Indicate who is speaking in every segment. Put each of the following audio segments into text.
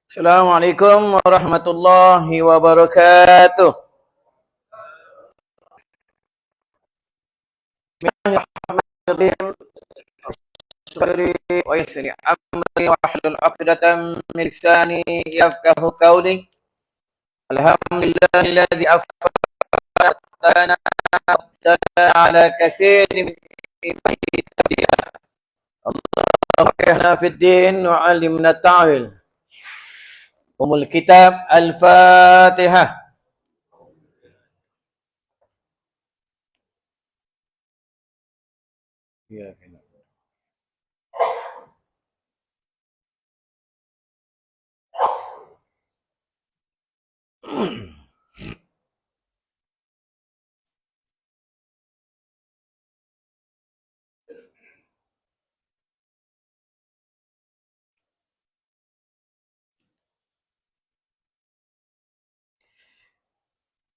Speaker 1: Assalamualaikum warahmatullahi wabarakatuh. Bismillahirrahmanirrahim. Sadri wa yassir amri wahlul 'uqdatam min lisani yafqahu qawli. Alhamdulillahilladzi afaqana ala katsirin min ibadihi. Allah kahna fid din wa 'allimna ta'wil. Umul kitab Al-Fatihah. Ya,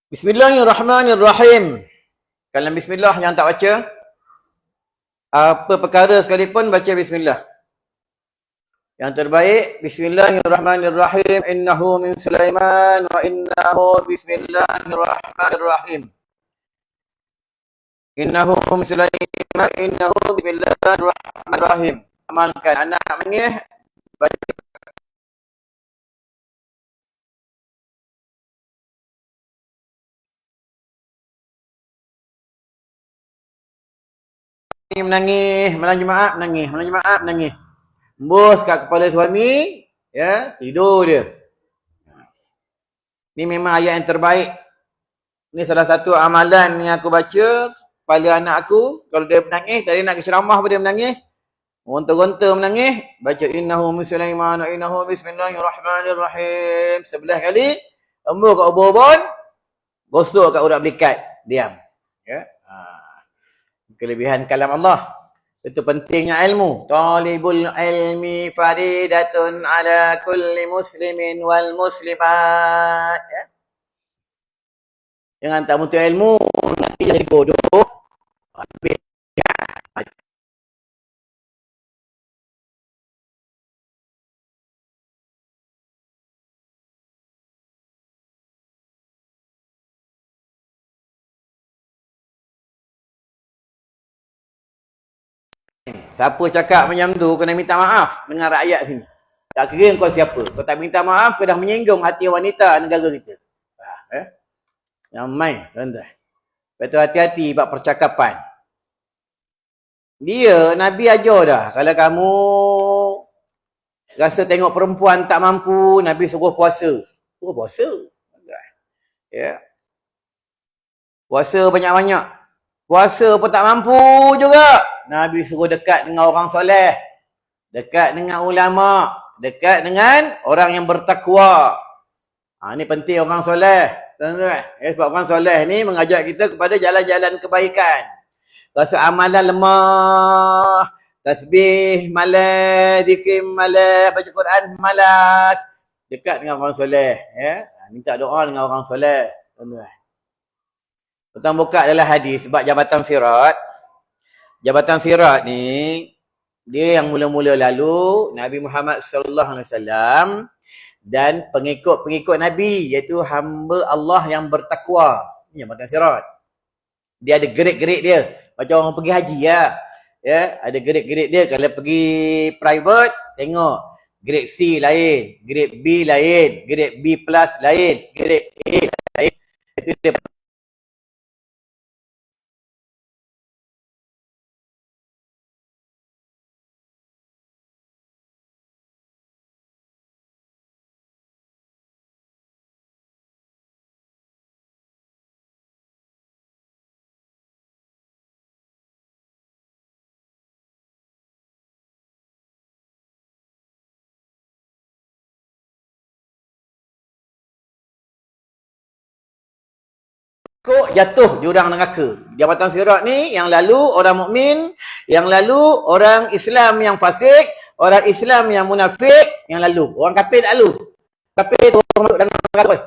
Speaker 1: Bismillahirrahmanirrahim. Kalau bismillah yang tak baca, apa perkara sekalipun baca bismillah. Yang terbaik, bismillahirrahmanirrahim. Innahu min Sulaiman wa innahu bismillahirrahmanirrahim. Innahu min Sulaiman, innahu bismillahirrahmanirrahim. Amalkan. Anak menangis, baca menangis, malam Jumaat menangis, malam Jumaat menangis. Embus kat kepala suami, ya, tidur dia. Ni memang ayat yang terbaik. Ni salah satu amalan yang aku baca kepala anak aku. Kalau dia menangis, tadi nak ke ceramah pun dia menangis. Ronta-ronta menangis. Baca innahu min Sulaiman wa innahu bismillahirrahmanirrahim. 11 kali. Embur kat ubun-ubun. Gosok kat urat belikat. Diam. Ya. Kelebihan kalam Allah. Itu pentingnya ilmu. Talibul ilmi faridatun ala kulli muslimin wal muslimat. Ya. Jangan tak mutu ilmu, nanti jadi bodoh. Siapa cakap macam tu, kena minta maaf dengan rakyat sini. Tak kira kau siapa. Kau tak minta maaf, kau dah menyinggung hati wanita negara kita. Yang main, tuan-tuan. Betul hati-hati bab percakapan. Dia, Nabi ajar dah. Kalau kamu rasa tengok perempuan tak mampu, Nabi suruh puasa. Suruh puasa. Ya. Puasa banyak-banyak. Puasa pun tak mampu juga. Nabi suruh dekat dengan orang soleh. Dekat dengan ulama. Dekat dengan orang yang bertakwa. Ini penting orang soleh. Sebab orang soleh ni mengajak kita kepada jalan-jalan kebaikan. Rasa amalan lemah. Tasbih malas. Zikir malas. Baca Quran malas. Dekat dengan orang soleh. Ya? Minta doa dengan orang soleh. Tuan buka adalah hadis sebab jabatan sirat. Jabatan sirat ni dia yang mula-mula lalu Nabi Muhammad sallallahu alaihi wasallam dan pengikut-pengikut Nabi iaitu hamba Allah yang bertakwa. Ini jabatan sirat. Dia ada grade-grade dia. Macam orang pergi haji ya. Ya, ada grade-grade dia. Kalau pergi private tengok grade C lain, grade B lain, grade B+ lain, grade A lain. Itu dia. Kok jatuh jurang neraka. Jabatan sirat ni yang lalu orang mukmin, yang lalu orang Islam yang fasik, orang Islam yang munafik, yang lalu. Orang kafir tak lalu. Kafir tu orang masuk dalam neraka.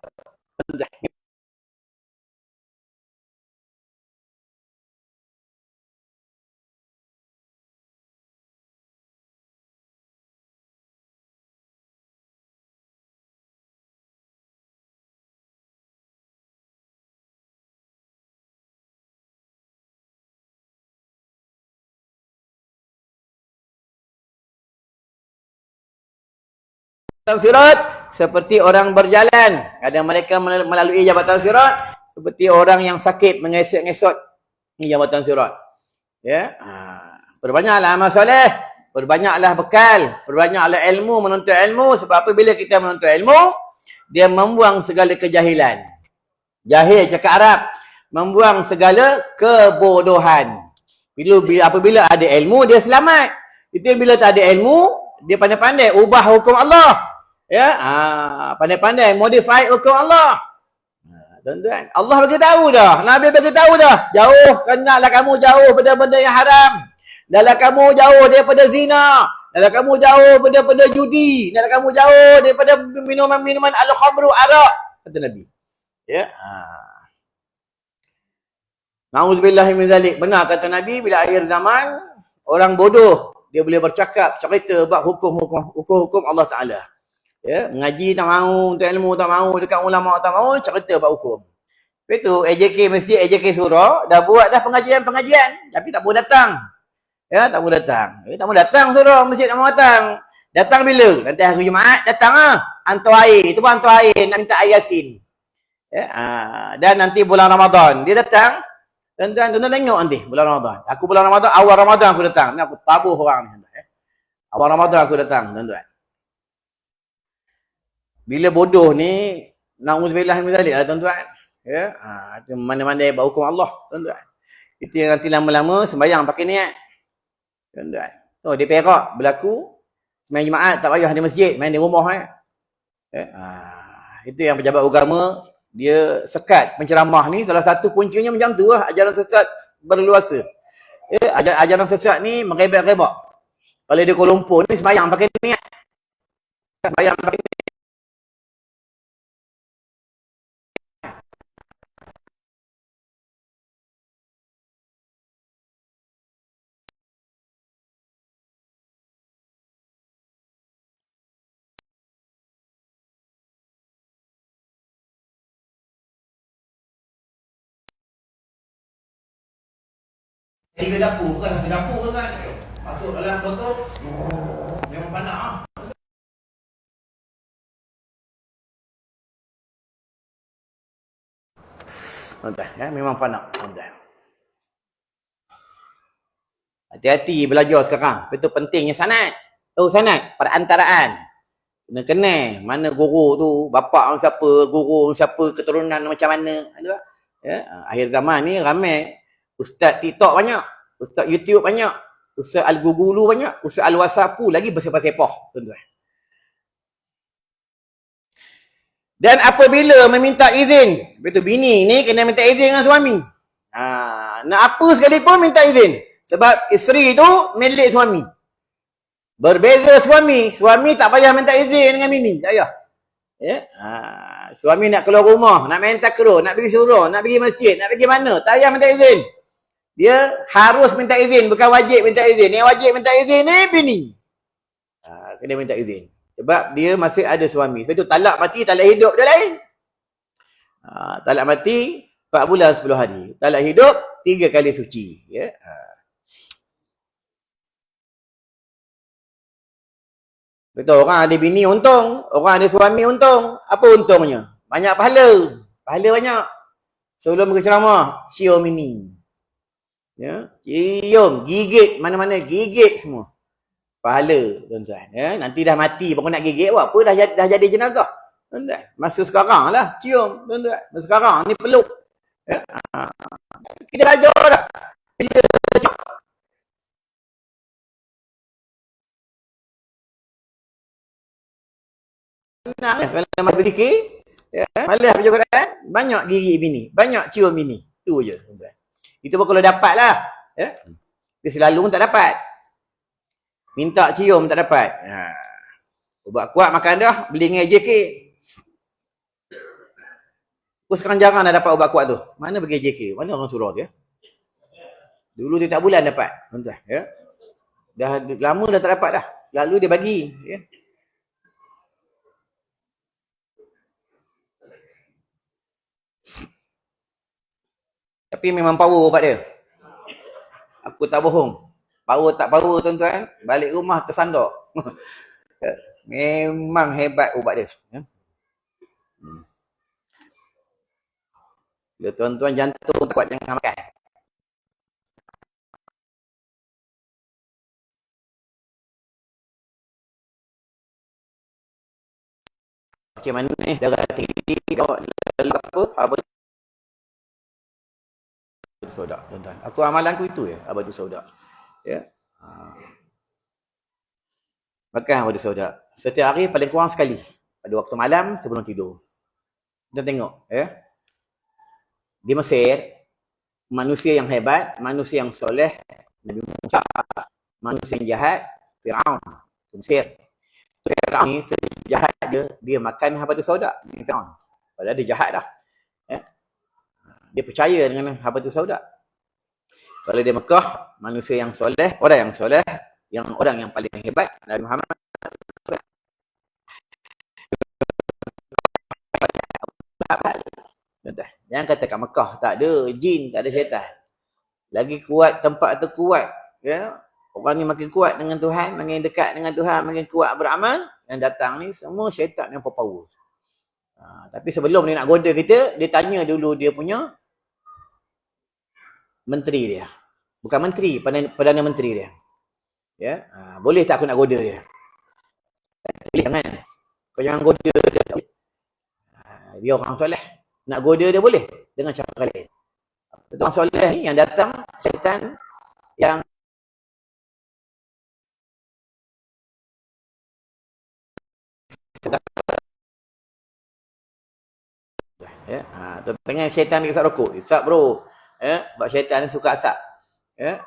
Speaker 1: sirat seperti orang berjalan. Ada mereka melalui jabatan sirat seperti orang yang sakit mengesot-ngesot di jabatan sirat. Ya. Perbanyaklah amal soleh, perbanyaklah bekal, perbanyaklah ilmu, menuntut ilmu. Sebab apabila kita menuntut ilmu, dia membuang segala kejahilan. Jahil cakap Arab, membuang segala kebodohan. Apabila ada ilmu, dia selamat. Itu bila tak ada ilmu, dia pandai-pandai ubah hukum Allah. Ya, pandai-pandai modify hukum Allah. Tuan-tuan, Allah bagi tahu dah, Nabi bagi tahu dah, jauh, kenalah kamu jauh pada benda yang haram. Dalam kamu jauh daripada zina, dalam kamu jauh daripada judi, dalam kamu jauh daripada minuman-minuman al-khamru, arak, kata Nabi. Ya. Na'udzubillahi min zalik. Benar kata Nabi, bila akhir zaman, orang bodoh dia boleh bercakap, cerita bab hukum-hukum Allah Ta'ala. Ya, mengaji tak mahu, untuk ilmu tak mahu, dekat ulama tak mahu, cerita bab hukum. Lepas tu AJK masjid, AJK surah dah buat dah pengajian, tapi tak boleh datang. Ya, tak boleh datang. Tak boleh datang surah masjid tak mau datang. Datang bila? Nanti hari Jumaat datang hantar air. Itu pun hantar air, nak minta air Yasin. Ya, dan nanti bulan Ramadan dia datang. Tuan-tuan tengok nanti bulan Ramadan. Aku bulan Ramadan, awal Ramadan aku datang. Ni aku tabuh orang ni. Awal Ramadan aku datang, tuan-tuan. Bila bodoh ni, na'udzubillah min zalik lah, tuan-tuan. Ya, mana-mana buat hukum Allah, tuan-tuan. Itu yang nanti lama-lama sembahyang pakai niat. Tuan-tuan. Oh, di Perak berlaku sembahyang Jumaat tak payah di masjid, main di rumah itu yang pejabat agama dia sekat penceramah ni, salah satu kuncinya macam tu lah, ajaran sesat berluasa. Ya, ajaran sesat ni merebak-rebak. Kalau di Kuala Lumpur ni sembahyang pakai niat. Sembahyang pakai niat. Jadi ke dapur, bukan ke dapur kan? Masuk dalam botol, memang panas Tuan-tuan, ya, memang panas, tuan-tuan. Hati-hati belajar sekarang. Itu pentingnya sanad. Tahu sanad, perantaraan. Kena kenal mana guru tu, bapa orang siapa, guru orang siapa, keturunan macam mana. Ya, akhir zaman ni ramai ustaz TikTok banyak, ustaz YouTube banyak, ustaz Al-Gugulu banyak, ustaz Al-Wasapu lagi bersepah-sepah, tuan-tuan. Dan apabila meminta izin, betul bini ni kena minta izin dengan suami. Nak apa sekalipun minta izin. Sebab isteri tu milik suami. Berbeza suami tak payah minta izin dengan bini, tak payah. Ya? Suami nak keluar rumah, nak main takraw, nak pergi surau, nak pergi masjid, nak pergi mana, tak payah minta izin. Dia harus minta izin, bukan wajib minta izin. Yang wajib minta izin ni bini. Kena minta izin. Sebab dia masih ada suami. Sebab itu talak mati, talak hidup dia lain. Talak mati 4 bulan 10 hari. Talak hidup 3 kali suci. Ya. Betul, orang ada bini untung, orang ada suami untung. Apa untungnya? Banyak pahala. Pahala banyak. Sebelum berceramah, cium ini. Ya, cium, gigit mana-mana, gigit semua. Pahala, tuan-tuan. Ya, nanti dah mati, baru nak gigit buat apa? Dah jadi jenazah. Tuan-tuan. Masa sekarang lah, cium, tuan-tuan. Masa sekarang ni peluk. Ya. Kita belajar dah. Kalau masih fikir, ya, malah baca Quran, banyak gigit bini, banyak cium bini. Tu je, tuan-tuan. Itu pun kalau dapat lah. Ya. Dia selalu pun tak dapat. Minta cium tak dapat. Ubat kuat makan dah, beli dengan AJK. Aku sekarang jarang dah dapat ubat kuat tu. Mana pergi AJK? Mana orang surau tu ya? Dulu dia tak bulan dapat, tuan-tuan. Ya. Dah lama dah tak dapat dah. Lalu dia bagi. Ya. Tapi memang power ubat dia. Aku tak bohong. Power tak power, tuan-tuan. Balik rumah tersandak. Memang hebat ubat dia. Ya. Bila tuan-tuan jantung tak kuat jangan makan. Macam mana ni? Darah tinggi kau apa? Abadu Sauda, tuan-tuan. Aku amalanku itu ya, Abadu Sauda. Ya. Makan Abadu Sauda. Setiap hari paling kurang sekali. Pada waktu malam sebelum tidur. Kita tengok, ya. Di Mesir, manusia yang hebat, manusia yang soleh, Nabi Musa, manusia yang jahat, Fir'aun, Mesir. Fir'aun ni sejahat dia makan Abadu Sauda. Fir'aun. Padahal dia jahat dah. Ya. Dia percaya dengan Habbatus Sauda. Kalau dia Mekah, manusia yang soleh, orang yang soleh, orang yang paling hebat, Nabi Muhammad. Jangan kata kat Mekah tak ada jin, tak ada syaitan. Lagi kuat tempat tu kuat, ya. Orang ni makin kuat dengan Tuhan, makin dekat dengan Tuhan, makin kuat beramal, yang datang ni semua syaitan yang power. Tapi sebelum dia nak goda kita, dia tanya dulu dia punya menteri dia. Bukan menteri, Perdana Menteri dia. Ya, boleh tak aku nak goda dia? Boleh, jangan. Kau jangan goda dia. Dia orang soleh. Nak goda dia boleh dengan cara lain. Orang soleh ni yang datang syaitan yang ya, tengah syaitan dia isap rokok. Isap bro. Ya, sebab syaitan ni suka asap. Ya,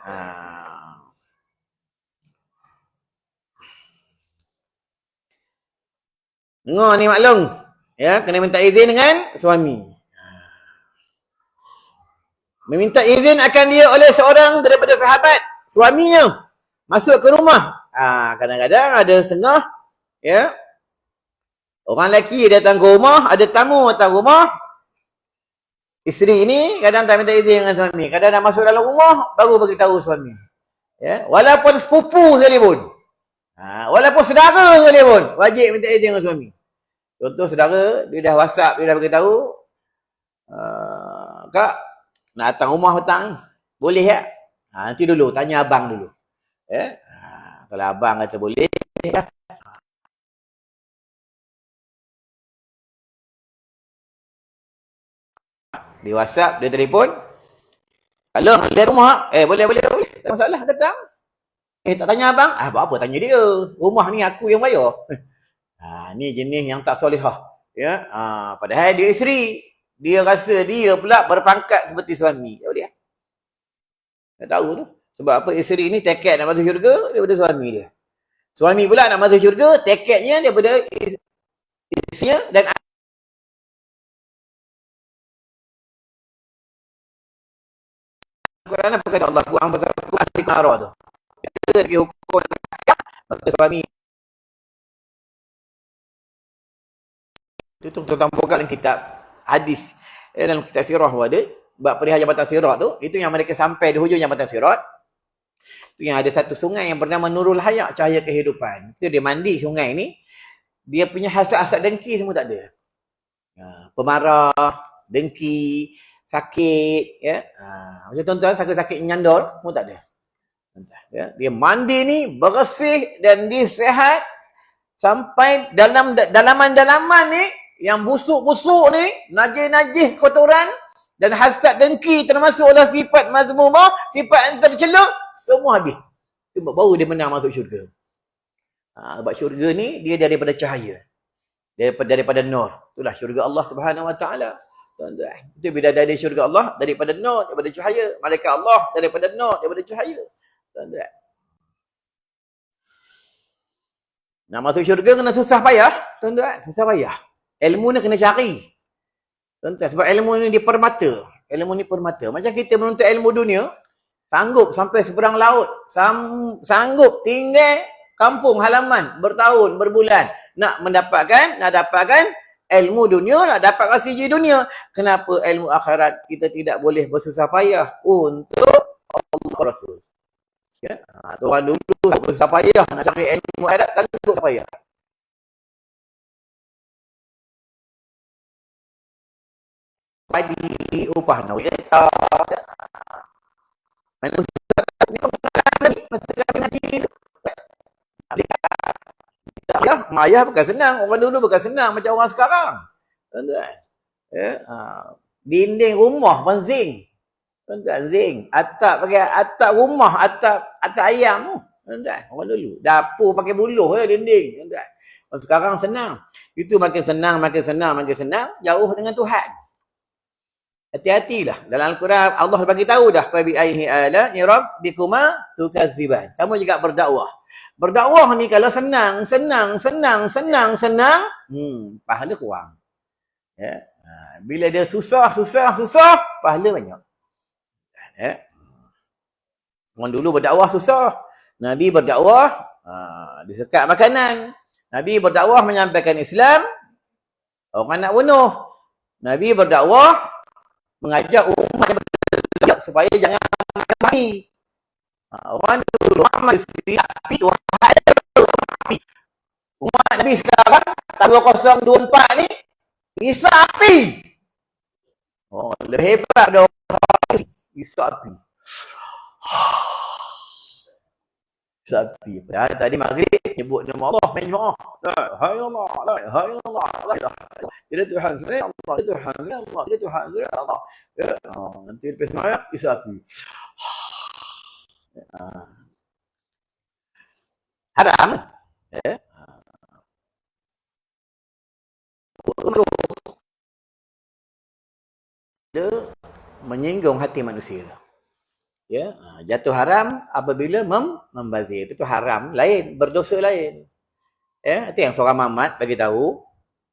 Speaker 1: Dengar ni maklum. Ya, kena minta izin dengan suami. Meminta izin akan dia oleh seorang daripada sahabat suaminya masuk ke rumah. Kadang-kadang ada setengah, ya. Orang lelaki datang ke rumah, ada tamu datang ke rumah. Isteri ni kadang tak minta izin dengan suami. Kadang nak masuk dalam rumah baru beritahu suami. Ya, walaupun sepupu sekalipun. Walaupun saudara sekalipun, wajib minta izin dengan suami. Contoh saudara, dia dah WhatsApp, dia dah beritahu, Kak, nak datang rumah petang, boleh tak? Nanti dulu, tanya abang dulu. Ya? Kalau abang kata boleh, ya. Di WhatsApp, dia telefon. Kalau lihat rumah, boleh. Tak masalah, datang. Tak tanya abang? Apa tanya dia? Rumah ni aku yang bayar. Ni jenis yang tak solehah. Ya? Padahal dia isteri. Dia rasa dia pula berpangkat seperti suami. Tak boleh. Tak tahu tu. Sebab apa isteri ni tiket nak masuk syurga daripada suami dia. Suami pula nak masuk syurga, tiketnya daripada isteri dan Quran apa kata Allah Quran pasal Quran fikara tu. Dia lagi hukum pada suami. Itu tuan-tuan buka dalam kitab hadis, dalam kitab sirah ada bab perihal jambatan sirat tu, itu yang mereka sampai di hujung jambatan sirat. Itu yang ada satu sungai yang bernama Nurul Hayat, cahaya kehidupan. Itu dia mandi sungai ni, dia punya hasad-hasad dengki semua tak ada. Pemarah, dengki, sakit, ya. Macam tuan-tuan sakit-sakit nyandor semua tak ada. Ya, dia mandi ni bersih dan dia sihat sampai dalaman-dalaman ni yang busuk-busuk ni, najis-najis kotoran dan hasad dengki termasuk oleh sifat mazmumah, sifat yang terceluk, semua habis. Baru dia menang masuk syurga. Sebab syurga ni dia daripada cahaya. Daripada nur. Itulah syurga Allah Subhanahu Wa Taala. Tuan-tuan. Itu bidadari syurga Allah daripada nur, daripada cahaya. Malaikat Allah daripada nur, daripada cahaya. Tuan-tuan. Nak masuk syurga kena susah payah, tuan-tuan. Susah payah. Ilmu ni kena cari. Tuan-tuan, sebab ilmu ni dia permata. Ilmu ni permata. Macam kita menuntut ilmu dunia, sanggup sampai seberang laut. Sanggup tinggal kampung halaman bertahun, berbulan. Nak dapatkan ilmu dunia, nak dapatkan CJ dunia. Kenapa ilmu akhirat kita tidak boleh bersusah payah untuk Allah Rasul? Ya? Tuhan dulu bersusah payah nak cari ilmu akhirat, tak susah payah. padi, upah nak kereta. Mana ustaz ni pengalaman lagi, masa kami ngaji tu. Ayah bukan senang, orang dulu bukan senang macam orang sekarang. Tuan-tuan. Dinding rumah pun zinc. Tuan-tuan, zinc. Atap pakai atap rumah, atap ayam tu. Tuan-tuan, orang dulu. Dapur pakai buluh dinding. Tuan-tuan. Sekarang senang. Itu makin senang, jauh dengan Tuhan. Hati-hatilah. Dalam Al-Quran Allah bagi tahu dah, fa bi ayyi ala'i rabbikuma tukadziban. Sama juga berdakwah. Berdakwah ni kalau senang, pahala kurang. Ya. Bila dia susah, pahala banyak. Ya. Orang dulu berdakwah susah. Nabi berdakwah, disekat makanan. Nabi berdakwah menyampaikan Islam, orang nak bunuh. Nabi berdakwah mengajak umat supaya jangan mati. Orang dulu mesti api Tuhan. Umat Nabi sekarang tahun 2024 ni isap api. Oh, lebih hebat dah isap api. Sapi. Padahal tadi maghrib nyebut nama Allah main jemaah. La ilaha illallah, la ilaha illallah, la ilaha illallah. Tidak Tuhan selain Allah, tidak Tuhan selain Allah, tidak Tuhan selain Allah. Ya, nanti lepas semayang isapi. Haram. Ya. Dia menyinggung hati manusia. Ya, jatuh haram apabila membazir. Itu haram lain, berdosa lain. Ya, itu yang seorang Mamat bagi tahu.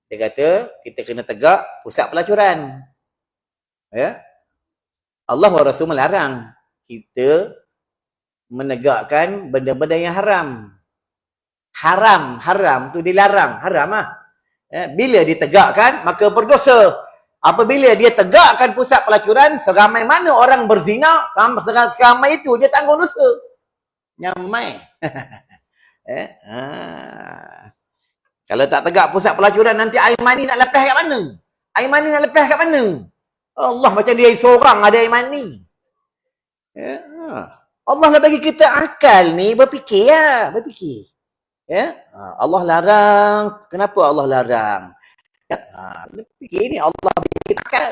Speaker 1: Dia kata kita kena tegak pusat pelacuran. Ya. Allah wa Rasul melarang kita menegakkan benda-benda yang haram. Haram tu dilarang, haram ah. Ya, bila ditegakkan maka berdosa. Apabila dia tegakkan pusat pelacuran, seramai mana orang berzina, seramai itu dia tanggung dosa. Nyamai. Kalau tak tegak pusat pelacuran, nanti air mani nak lepas kat mana? Air mani nak lepas kat mana? Allah macam dia seorang ada air mani. Allah nak bagi kita akal ni, berfikir ya, berfikir. Ya? Allah larang. Kenapa Allah larang? Fikir ni Allah bikin akal.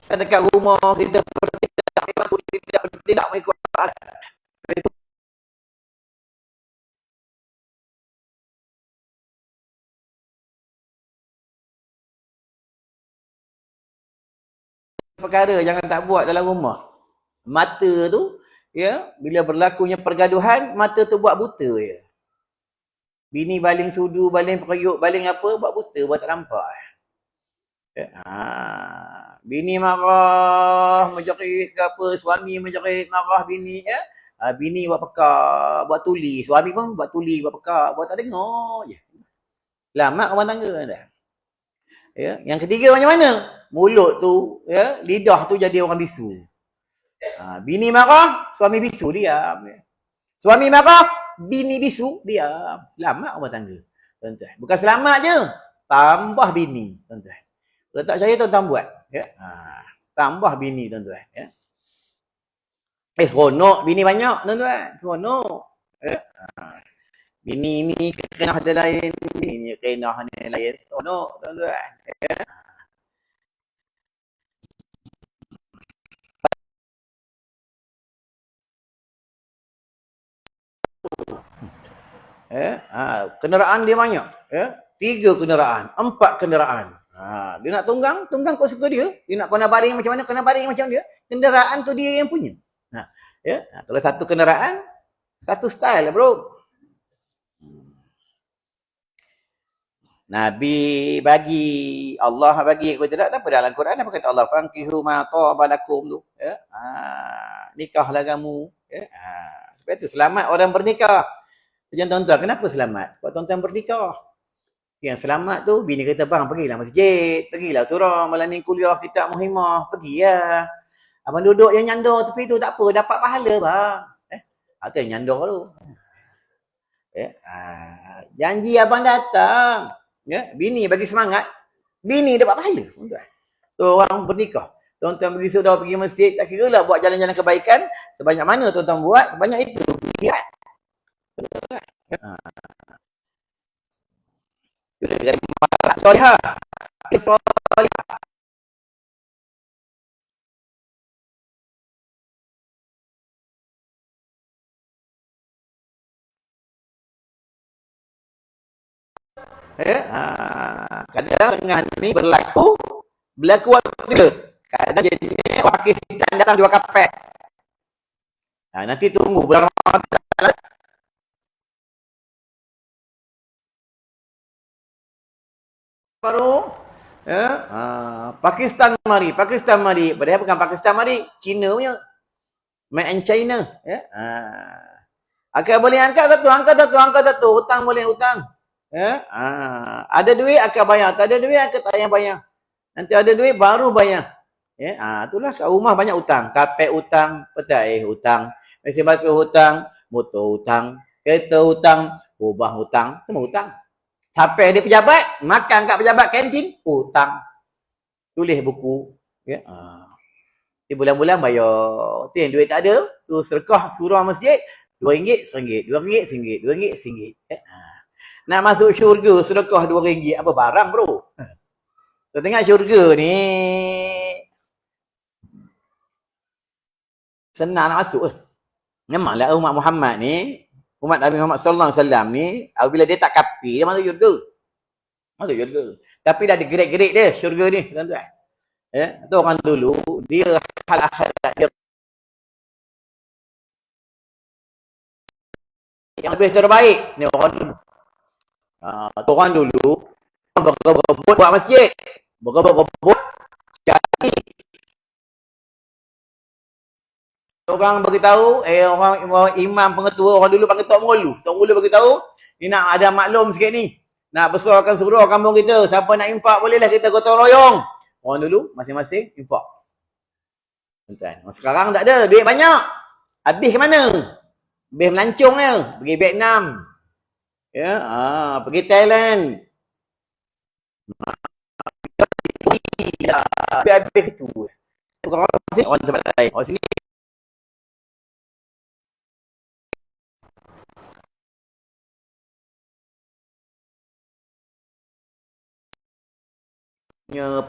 Speaker 1: Dekat rumah kita tidak mengikut itu perkara jangan tak buat dalam rumah. Mata tu, ya, bila berlakunya pergaduhan, mata tu buat buta ya. Bini baling sudu, baling periuk, baling apa, buat buta, buat tak nampak. Bini marah, menjerit ke apa, suami menjerit, marah bini, ya. Bini buat pekak, buat tuli, suami pun buat tuli, buat pekak, buat tak dengar je. Lama rumah tangga dah. Ya, yang ketiga macam mana? Mulut tu, ya, lidah tu jadi orang bisu. Bini marah, suami bisu, diam. Suami marah, bini bisu, diam. Selamat rumah tangga. Tuan-tuan. Bukan selamat je, tambah bini, tuan-tuan. Kalau tak percaya tuan-tuan buat, ya. Tambah bini, tuan-tuan, ya. Seronok bini banyak, tuan-tuan. Seronok. Ya. Bini ni kenah dia lain, bini ni kenah dia lain. Seronok, tuan-tuan. Ya. Kenderaan dia banyak, ya. 3 kenderaan, 4 kenderaan. Dia nak tunggang kau suka dia. Dia nak kena baring macam mana, kena baring macam dia. Kenderaan tu dia yang punya. Ya. Kalau satu kenderaan, satu style lah, bro. Nabi bagi, Allah bagi kau tidak apa dalam Quran apa kata Allah fankihu ma tabalakum tu, ya. Nikahlah kamu, ya. Sebab itu selamat orang bernikah. Jangan tuan-tuan, kenapa selamat? Sebab tuan-tuan bernikah. Yang selamat tu, bini kata, bang, pergilah masjid, pergilah surau, malam ni kuliah kitab muhimah, pergilah. Abang duduk yang nyandor tepi tu tak apa, dapat pahala bang. Apa yang nyandor tu? Janji abang datang. Bini bagi semangat. Bini dapat pahala. Tu orang bernikah. Tuan-tuan pergi sudah pergi masjid, tak kira lah buat jalan-jalan kebaikan. Sebanyak mana tuan-tuan buat, sebanyak itu. Lihat. Jadi masalah solihah. Solihah. Kadang tengah ni berlaku waktu dia. Kadang jadi Pakistan datang 2 kapal. Nanti tunggu bulan Ramadan. Baru Pakistan mari. Padahal bukan Pakistan mari, China punya. Made in China. Akak boleh angkat satu. Hutang boleh hutang. Ada duit akak bayar, tak ada duit akak tak payah bayar. Nanti ada duit baru bayar. Itulah kat rumah banyak hutang. Kapek hutang, petai hutang, mesin basuh hutang, motor hutang, kereta hutang, rumah hutang, semua hutang. Sampai dia pejabat, makan kat pejabat kantin, hutang. Tulis buku. Di bulan-bulan bayar. Tu yang duit tak ada, tu sedekah surau masjid, RM2, RM1, RM2, RM1, RM2. Nak masuk syurga sedekah RM2, apa barang bro? Kau tengok syurga ni senang nak masuk. Memanglah umat Muhammad ni, umat Nabi Muhammad sallallahu alaihi wasallam ni, apabila dia tak kapi, dia masuk syurga. Tapi dah ada grade-grade dia syurga ni, tuan-tuan. Tu orang dulu, dia hal akhirat dia yang lebih terbaik ni orang dulu. Orang dulu berebut buat masjid, berebut jadi orang beritahu, orang imam pengetua orang dulu panggil Tok Mulu. Tok Mulu beritahu, ni nak ada maklum sikit ni. Nak besarkan surau kampung kita. Siapa nak impak bolehlah kita gotong royong. Orang dulu masing-masing impak. Sekarang tak ada, duit banyak. Habis ke mana? Habis melancong je. Pergi Vietnam. Pergi Thailand. Habis itu. Orang tempat lain. Orang sini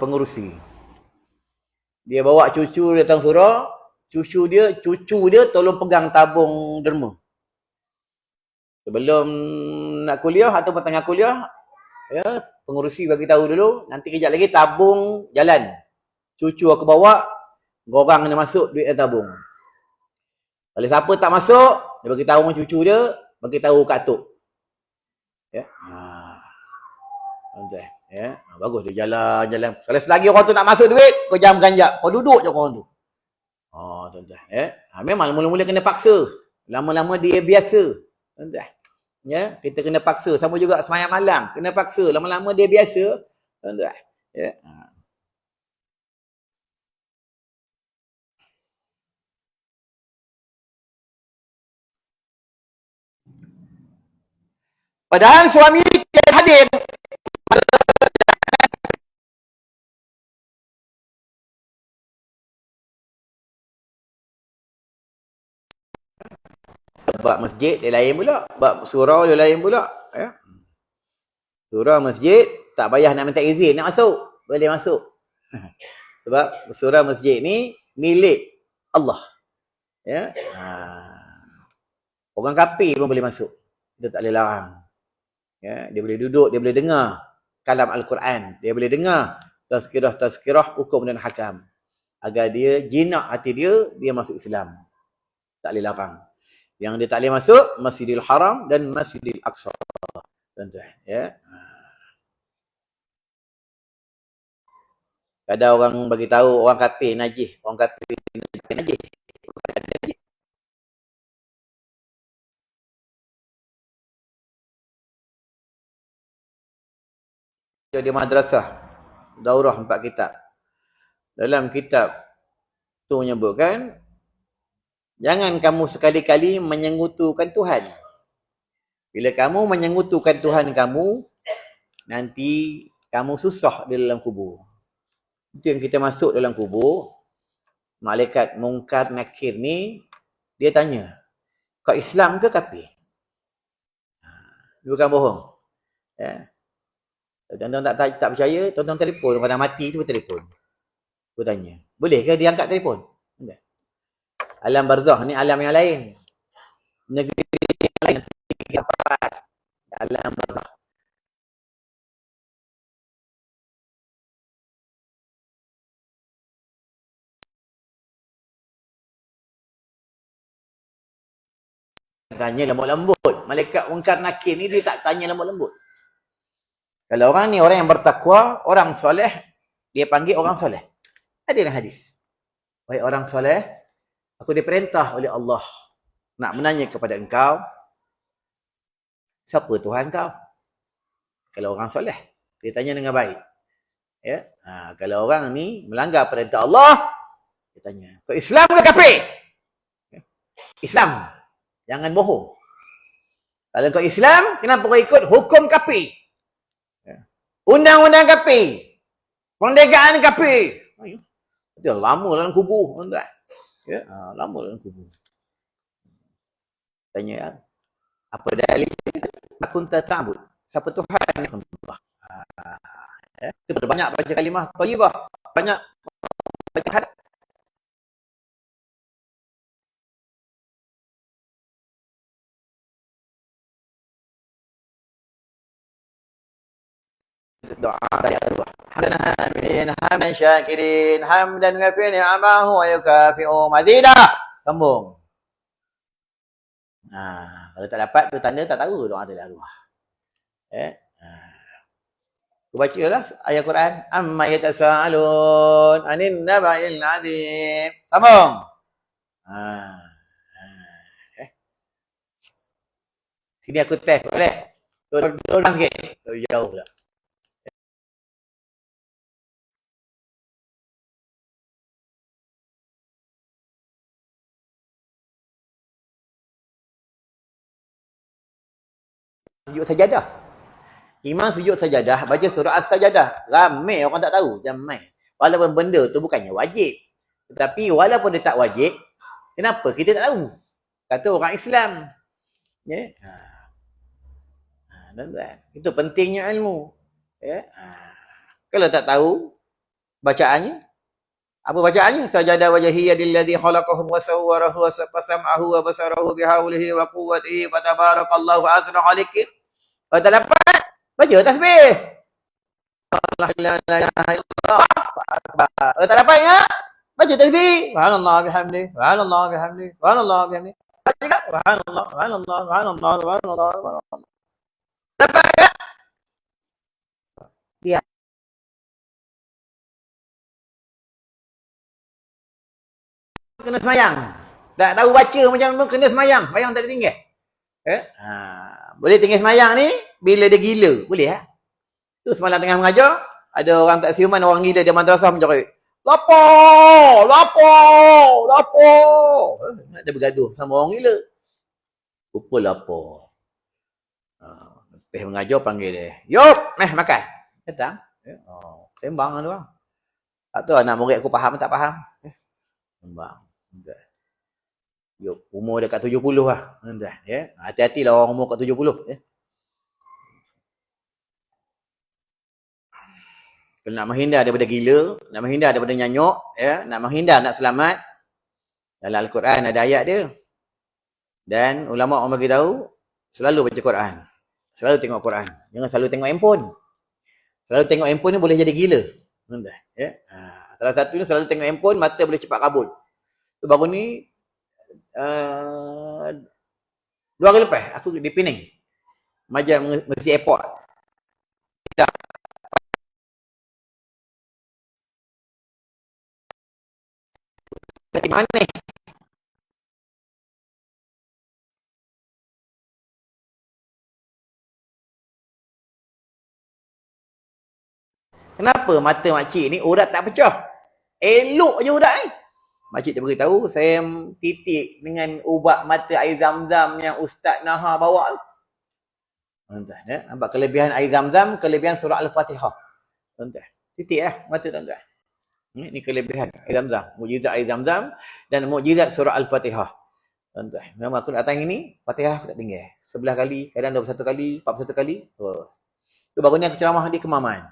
Speaker 1: pengurusi. Dia bawa cucu datang surau, cucu dia tolong pegang tabung derma. Sebelum nak kuliah atau tengah kuliah, pengurusi bagi tahu dulu, nanti kejap lagi tabung jalan. Cucu aku bawa, korang kena masuk duit tabung. Kalau siapa tak masuk, dia bagi tahu dengan cucu dia, bagi tahu kat atuk. Bagus dia jalan. Kalau selagi orang tu nak masuk duit, kau jangan ganjak. Kau duduk je orang tu. Tuan-tuan. Memang mula-mula kena paksa. Lama-lama dia biasa. Tuan-tuan. Kita kena paksa. Sama juga semayang malam. Kena paksa. Lama-lama dia biasa. Tuan-tuan. Padahal suami tidak hadir. Bab masjid dia lain pula. Bab surau dia lain pula. Surau masjid tak payah nak minta izin nak masuk. Boleh masuk. Sebab surau masjid ni milik Allah. Orang kafir pun boleh masuk. Dia tak boleh larang. Dia boleh duduk, dia boleh dengar kalam Al-Quran. Dia boleh dengar tazkirah hukum dan hakam. Agar dia jinak hati dia masuk Islam. Tak boleh larang. Yang dia tak boleh masuk, Masjidil Haram dan Masjidil Aqsa. Tuan-tuan. Kadang orang bagi tahu orang kafir najis. Orang kafir najis. Di madrasah daurah 4 kitab. Dalam kitab Tu menyebutkan, jangan kamu sekali-kali menyekutukan Tuhan. Bila kamu menyekutukan Tuhan kamu, nanti kamu susah di dalam kubur. Itu yang kita masuk dalam kubur, malaikat Munkar Nakir ni, dia tanya, kau Islam ke kafir? Bukan bohong. Ya. Tuan-tuan tak percaya, tuan-tuan telefon. Kalau dah mati tu telefon. Aku tanya, boleh ke dia angkat telefon? Enggak. Alam barzakh ni alam yang lain. Negeri yang lain. Alam barzakh. Tanya lembut-lembut. Malaikat Munkar Nakir ni dia tak tanya lembut-lembut. Kalau orang ni orang yang bertakwa, orang soleh, dia panggil orang soleh. Ada dalam hadis. Wahai orang soleh, aku diperintah oleh Allah nak menanya kepada engkau, siapa Tuhan kau? Kalau orang soleh, dia tanya dengan baik. Ya, kalau orang ni melanggar perintah Allah, dia tanya, kau Islam ke kafir? Ya. Islam. Jangan bohong. Kalau kau Islam, kenapa kau ikut hukum kafir? Ya. Undang-undang kafir. Perniagaan kafir. Dia lama dalam kubur. Ya, lama dalam kubur. Tanya, apa dalil? Akun ta'bud. Siapa Tuhan yang sembah? Ya. Itu banyak baca kalimah thayyibah. Banyak baca hadis. Doa dari Allah. Hamdan syakirin, hamdan ghafir ni'amahu wa yukafi'u mazida. Sambung. Kalau tak dapat tu tanda tak tahu doa dari Allah. Aku bacalah ayat Quran. Amma yatasaalun anin naba'il azim. Sambung. Sini aku test boleh? Turun sikit. Jauh pula. Sujud sajadah. Imam sujud sajadah, baca surah As-Sajadah. Ramai orang tak tahu, jamai. Walaupun benda tu bukannya wajib. Tetapi walaupun dia tak wajib, kenapa kita tak tahu? Kata orang Islam. Ya. Itu pentingnya ilmu. Ya. Kalau tak tahu bacaannya, apa bacaannya? Sajada wajhiyya lilladzi khalaqahu wa sawwarahu wa sam'ahu wa basarahu bihaulihi wa quwwatihi wa tabarakallahu ahsanul khaliqin. Kalau tak dapat, baca tasbih. La ilaha illallah. Kalau tak dapat ingat, baca tasbih. Subhanallah bihamdi, subhanallah bihamdi, subhanallah bihamdi. Baca tak? Subhanallah, subhanallah, subhanallah, subhanallah. Dapat tak? Dia kena semayang. Tak tahu baca macam mana kena semayang. Semayang tak ada tinggal. Boleh tinggal semayang ni bila dia gila. Boleh tak? Tu semalam tengah mengajar, ada orang tak siuman, orang gila dia madrasah menjerit. Lapor! Lapor! Lapor! Dia bergaduh sama orang gila. Rupa lapor. Lepas mengajar panggil dia. Yup! Makan. Datang. Sembang tu orang. Tak tahu anak murid aku faham tak faham. Sembang. Yup, umur dekat 70 lah. Ya. Hati-hatilah orang umur kat 70. Ya. Kalau nak menghindar daripada gila, nak menghindar daripada nyanyuk, ya, nak menghindar, nak selamat, dalam Al-Quran ada ayat dia. Dan ulama orang bagi tahu, selalu baca Quran. Selalu tengok Quran. Jangan selalu tengok handphone. Selalu tengok handphone ni boleh jadi gila. Ya. Salah satu ni selalu tengok handphone, mata boleh cepat kabut. Tu baru ni 2 hari lepas aku di Penang. Majlis Mesti Airport. Kat mana? Kenapa mata makcik ni urat tak pecah? Elok je urat ni. Makcik dia beritahu, saya titik dengan ubat mata air zam-zam yang Ustaz Naha bawa tu. Tuan-tuan, ya. Nampak kelebihan air zam-zam, kelebihan surah Al-Fatihah. Tuan-tuan, titik mata tuan-tuan. Ini kelebihan air zam-zam. Mukjizat air zam-zam dan mukjizat surah Al-Fatihah. Tuan-tuan, memang aku datang ini, Fatihah aku tak tinggal. 11 kali, kadang 21 kali, 41 kali. Terus. Tu baru ni aku ceramah di Kemaman.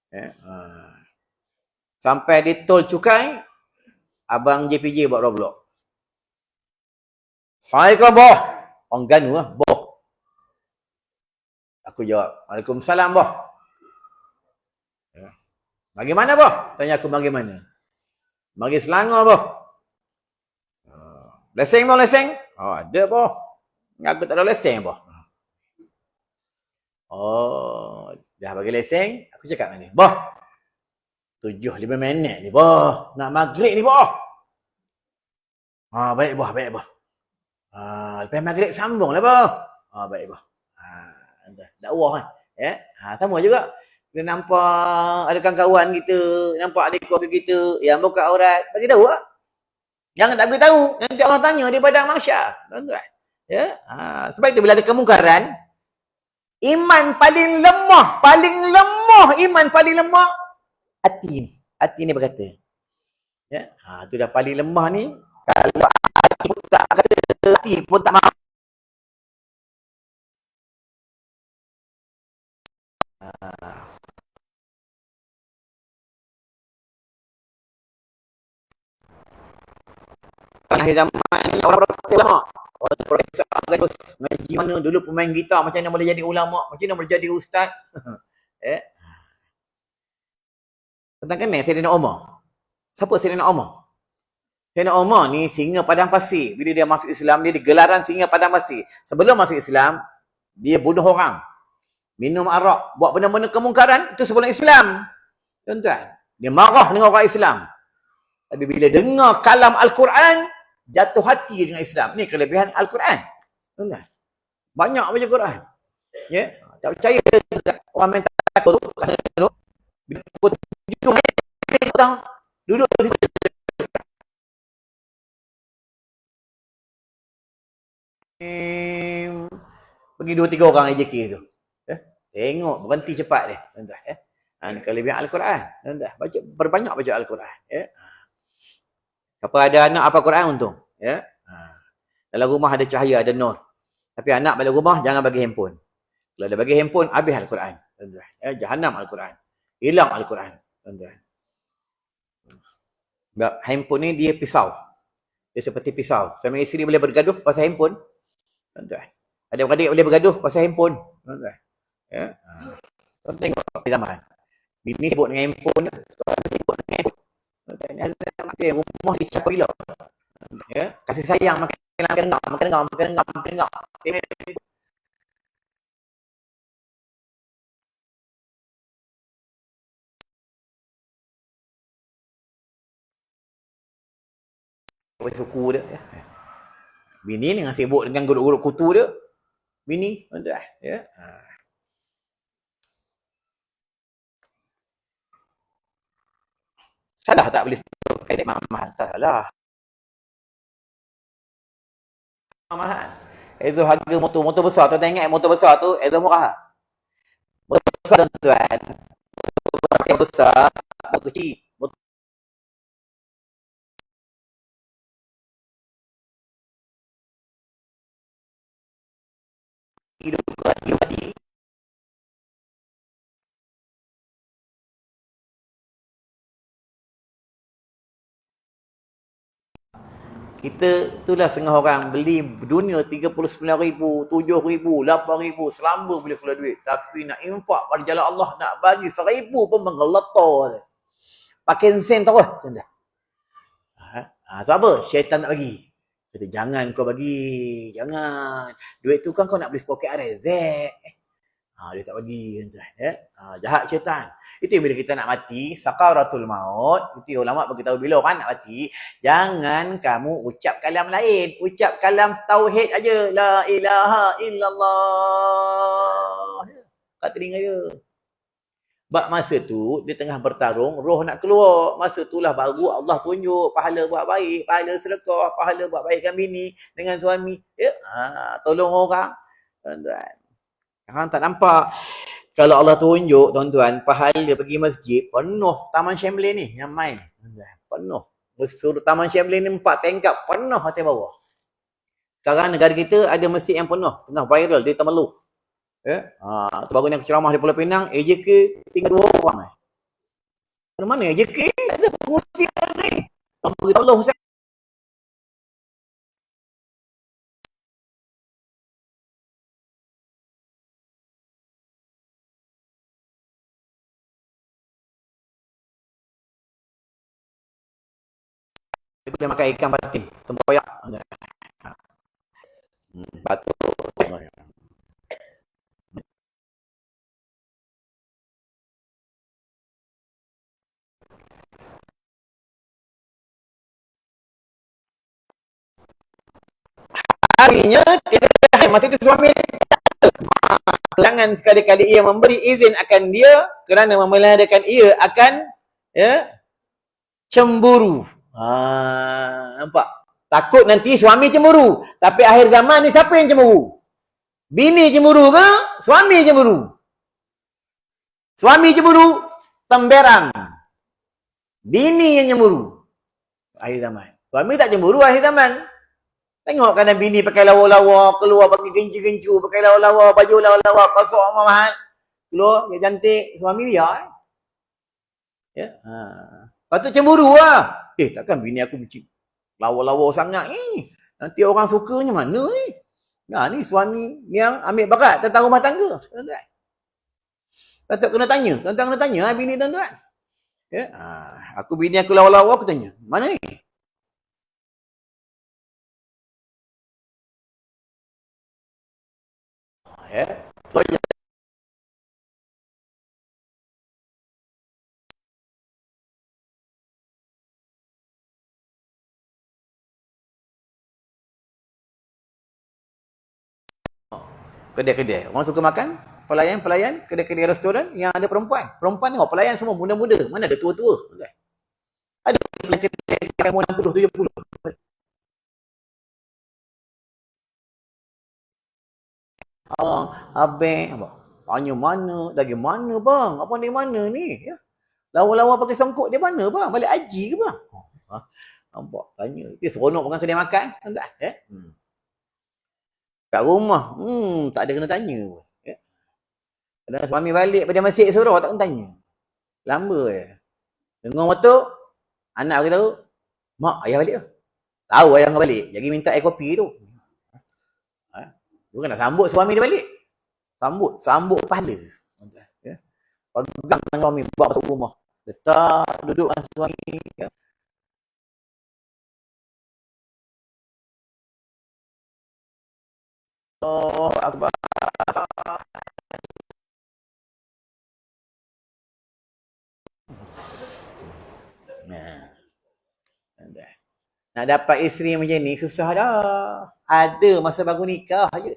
Speaker 1: Ya. Sampai di tol cukai, abang JPJ buat roblok. Assalamualaikum, boh. Orang Ganu lah, boh. Aku jawab, Waalaikumsalam, boh. Ya. Bagaimana, boh? Tanya aku bagaimana. Bagi Selangor, boh. Leseng, boh, leseng? Oh, ada, boh. Aku tak ada leseng, boh. Oh, dah bagi leseng. Aku cakap dengan dia, boh. 7-5 minit ni, boh. Nak maghrib ni, boh. Baik, boh, baik, boh. Lepas maghrib sambung lah, boh. Baik, boh. Dakwah kan. Ya? Sama juga. Kita nampak ada kawan-kawan kita, nampak ada keluarga kita yang buka aurat, bagi tahu lah. Jangan tak beritahu. Nanti orang tanya di padang mahsyar. Tuan-tuan. Ya? Sebab itu bila ada kemungkaran, iman paling lemah iman paling lemah hati ni berkata. Ya? Tu dah paling lemah ni. Kalau hati pun tak kata, hati pun tak mahu. Akhir zaman ni orang ulama. Orang profesor bagus. Ngaji mana dulu pemain gitar, macam mana boleh jadi ulama, macam mana boleh jadi ustaz. Tentang kenal Sayyidina Umar. Siapa Sayyidina Umar? Sayyidina Umar ni singa padang pasir. Bila dia masuk Islam, dia digelaran singa padang pasir. Sebelum masuk Islam, dia bunuh orang. Minum arak. Buat benda-benda kemungkaran. Itu sebelum Islam. Tuan-tuan. Dia marah dengan orang Islam. Tapi bila dengar kalam Al-Quran, jatuh hati dengan Islam. Ni kelebihan Al-Quran. Tuan-tuan. Banyak baca Quran. Ya? Tak percaya orang main takut tu. Bila pukul 7 petang, duduk di situ. Pergi 2-3 orang AJK tu. Tengok berhenti cepat dia, tuan-tuan. Ini kelebihan Al-Quran. Tuan-tuan, berbanyak baca Al-Quran. Apa ada anak apa Quran untung. Dalam rumah ada cahaya, ada nur. Tapi anak balik rumah jangan bagi handphone. Kalau dia bagi handphone, habis Al-Quran. Tuan-tuan. Jahanam Al-Quran. Hilang Al-Quran. Tuan-tuan. Sebab handphone ni dia pisau. Dia seperti pisau. Suami isteri boleh bergaduh pasal handphone. Tuan-tuan. Adik-beradik boleh bergaduh pasal handphone. Tuan-tuan. Tuan tengok zaman. Bini sibuk dengan handphone. Suami sibuk dengan handphone. Tuan-tuan. Ada rumah dicapai gila. Kasih sayang makin engkau. Suku dia. Bini dengan sibuk dengan guruk-guruk kutu dia. Bini, tuan-tuan. Salah tak boleh kait mahal? Tak salah. Mahal. Ezo harga motor besar. Tuan-tuan ingat motor besar tu, Ezo murah. Besar tuan-tuan. Motor besar, motor kecil. Hidup pribadi. Kita itulah setengah orang beli dunia 39,000, 7,000, 8,000 selamba boleh keluar duit. Tapi nak infak pada jalan Allah, nak bagi 1,000 pun menggeletar. Pakai sen terus. Sebab syaitan tak bagi. Kata, jangan kau bagi. Jangan. Duit tu kan kau nak beli sepoket rezek. Dia tak bagi. Jahat syaitan. Itu bila kita nak mati, sakaratul maut. Itu ulama beritahu bila orang nak mati, jangan kamu ucap kalam lain. Ucap kalam tauhid aja. La ilaha illallah. Kat telinga dia. Bak masa tu, dia tengah bertarung, roh nak keluar. Masa itulah baru Allah tunjuk pahala buat baik, pahala sedekah, pahala buat baikkan bini dengan suami. Ya, tolong orang. Tuan-tuan. Hang tak nampak. Kalau Allah tunjuk, tuan-tuan, pahala pergi masjid, penuh Taman Chamberlain ni yang main. Penuh. Suruh Taman Chamberlain ni 4 tingkap, penuh atas bawah. Sekarang negara kita ada masjid yang penuh, tengah viral di Temerloh. Ya. Tu baru ni aku ceramah di Pulau Pinang, AJK tinggal 2 orang. Mana mana AJK? Ada pengurusi ni. Orang beritahu Allah Hussein. Dia boleh makan ikan batin, tempoyak. Batu. Harinya tidak ada. Masa itu suami jangan sekali-kali ia memberi izin akan dia kerana memeliharakan ia akan cemburu. Nampak? Takut nanti suami cemburu. Tapi akhir zaman ni siapa yang cemburu? Bini cemburu ke? Suami cemburu. Suami cemburu, temberang. Bini yang cemburu. Akhir zaman. Suami tak cemburu akhir zaman. Tengok kadang bini pakai lawa-lawa, keluar pakai gencu-gencu, pakai lawa-lawa, baju lawa-lawa, kosok mahal. Keluar, dia cantik, suami dia. Ya. Patut cemburu lah. Takkan bini aku benci lawa-lawa sangat ni. Nanti orang sukanya mana ni? Nah, ni suami yang ambil bakat tentang rumah tangga. Tuan-tuan. Patut kena tanya. Tuan-tuan kena tanya bini tuan-tuan. Ya. Aku bini aku lawa-lawa, aku tanya. Mana ni? Ya. So, kedai-kedai. Orang suka makan, pelayan-pelayan, kedai-kedai restoran yang ada perempuan. Perempuan tengok, pelayan semua muda-muda. Mana ada tua-tua? Ada kedai-kedai umur 60, 70. Abang, tanya mana, lagi mana bang? Apa ni mana ni? Ya. Lawa-lawa pakai songkok dia mana bang? Balik haji ke bang? Nampak, tanya. Dia seronok dengan kedai makan. Tak? Kat rumah, tak ada kena tanya. Ya. Kadang suami balik pada masjid suruh, tak kena tanya. Lamba je. Dengar motor, anak beritahu, mak, ayah balik tu. Tahu ayah nak balik. Jadi minta air kopi tu. Bukan nak sambut suami dia balik. Sambut pahala. Ya. Pegang suami, bawa masuk rumah. Letak, duduk dengan suami. Ya. Oh, akbar. Nak dapat isteri macam ni susah dah. Ada masa baru nikah je.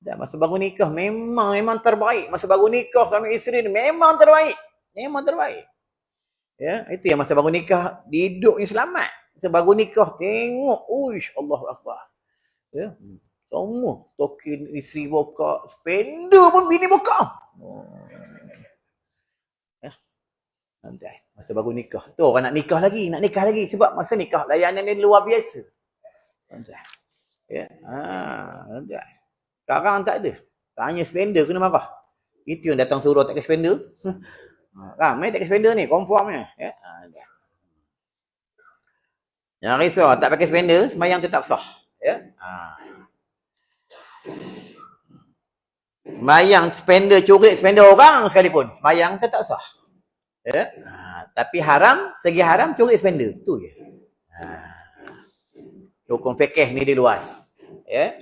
Speaker 1: Dah masa baru nikah memang terbaik. Masa baru nikah suami isteri ni memang terbaik. Memang terbaik. Ya, itu yang masa baru nikah hidupnya selamat. Masa baru nikah tengok, uish, Allahu akbar. Ya. Semua token isteri buka, spender pun bini buka. Nanti masa baru nikah. Tu orang nak nikah lagi sebab masa nikah layanan ni luar biasa. Nanti. Ya. Nanti. Sekarang tak ada. Tanya spender kena marah. Itu yang datang suruh tak ke spender. Ramai tak ke spender ni, confirm ni. Ya. Jangan risau, tak pakai spender, sembahyang tetap sah. Ya. Sembahyang spender curi spender orang sekalipun, sembahyang tetap sah. Ya. Tapi haram, segi haram curi spender. Tu je. Hukum fikih ni dia luas. Ya.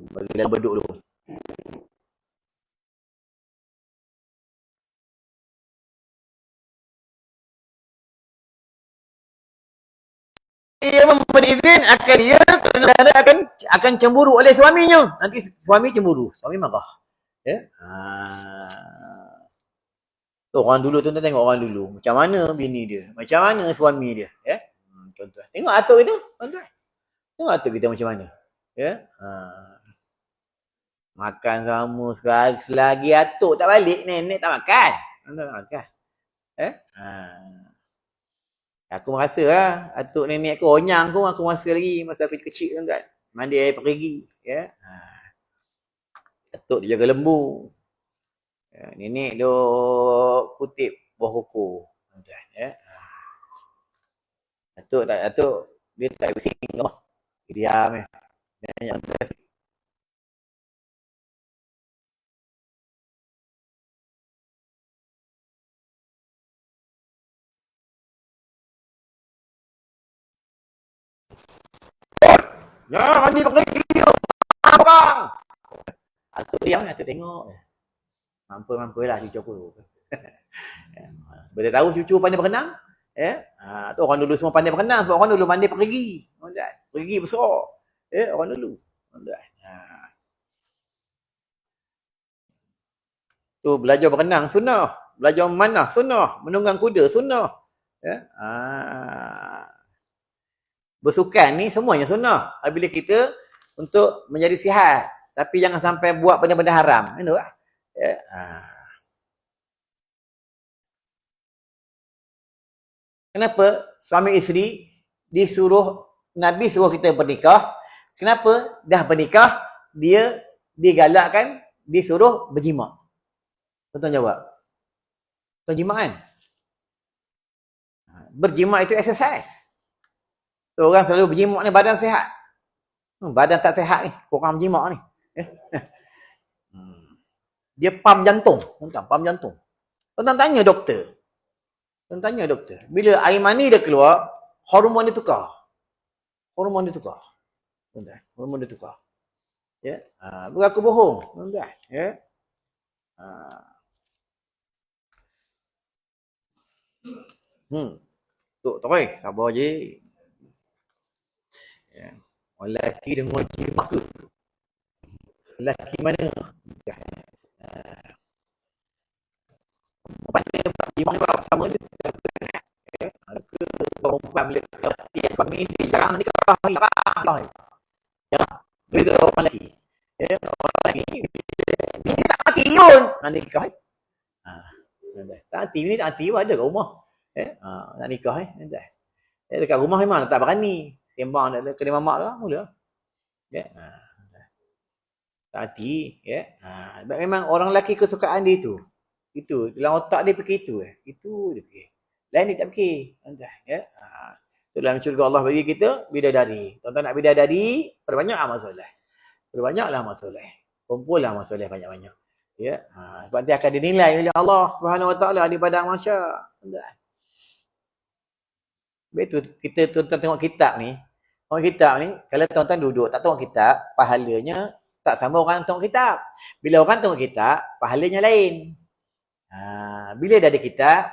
Speaker 1: Bagi dalam beduk dulu. Iya memberi izin, akan dia kerana akan cemburu oleh suaminya. Nanti suami cemburu, suami marah. Ya. Orang dulu tuan-tuan tengok orang dulu. Macam mana bini dia, macam mana suami dia. Ya. Tuan-tuan. Tengok atuk kita, tuan-tuan. Tengok atuk kita macam mana. Ya. Makan sama selagi atuk tak balik, nenek tak makan. Nenek tak makan. Aku merasa lah, atuk nenek aku onyang pun aku merasa lagi masa aku kecil kan. Mandi air perigi. Ya. Atuk dia jaga lembu. Ya. Nenek duk kutip buah kuku. Ya. Atuk dia tak bersing. Dia diam. Dia tak ya, mandi pakai gigi. Orang. Atuk diam, atuk tengok. Mampu lah cucu aku. Sebab dia tahu cucu pandai berenang. Tu orang dulu semua pandai berenang. Sebab orang dulu mandi pakai gigi. Gigi besar. Orang dulu. Tu belajar berenang sunnah. Belajar memanah sunnah. Menunggang kuda sunnah. Bersukan ni semuanya sunnah. Bila kita untuk menjadi sihat. Tapi jangan sampai buat benda-benda haram. Kenapa suami isteri disuruh, Nabi suruh kita bernikah. Kenapa dah bernikah dia digalakkan disuruh berjima? Tuan-tuan jawab. Tuan jima kan? Berjima itu exercise. Orang selalu berjima ni badan sihat. Badan tak sihat ni, kurang berjima ni. Dia pam jantung. Pam jantung. Tuan tanya doktor. Bila air mani dia keluar, hormon dia tukar. Hormon dia tukar. Ya. Berlaku bohong. Ya. Tok Toy, sabar je. Ya. Orang lelaki dengan jimat tu. Lelaki mana? Jimat ni sama dia. Perempuan bila dia suami dia jarang nikah. Ya. Bila orang lelaki. Orang lelaki dia tak mati pun. Nak nikah. Tak mati pun ada kat rumah. Nak nikah. Dekat rumah memang tak berani. Sembang nak kena mamak lah mula. Tak hati. Memang orang lelaki kesukaan dia tu. Itu. Dalam otak dia fikir itu. Itu dia fikir. Lain dia tak fikir. Itu dalam syurga Allah bagi kita bidadari. Tuan-tuan nak bidadari, perbanyak amal soleh. Perbanyaklah amal soleh. Kumpullah amal soleh banyak-banyak. Sebab nanti akan dinilai oleh Allah Subhanahu Wa Taala di padang mahsyar. Betul kita tuan-tuan tengok kitab ni. Orang kitab ni, kalau tuan-tuan duduk tak tengok kitab, pahalanya tak sama orang tengok kitab. Bila orang tengok kitab, pahalanya lain. Bila dah ada kitab,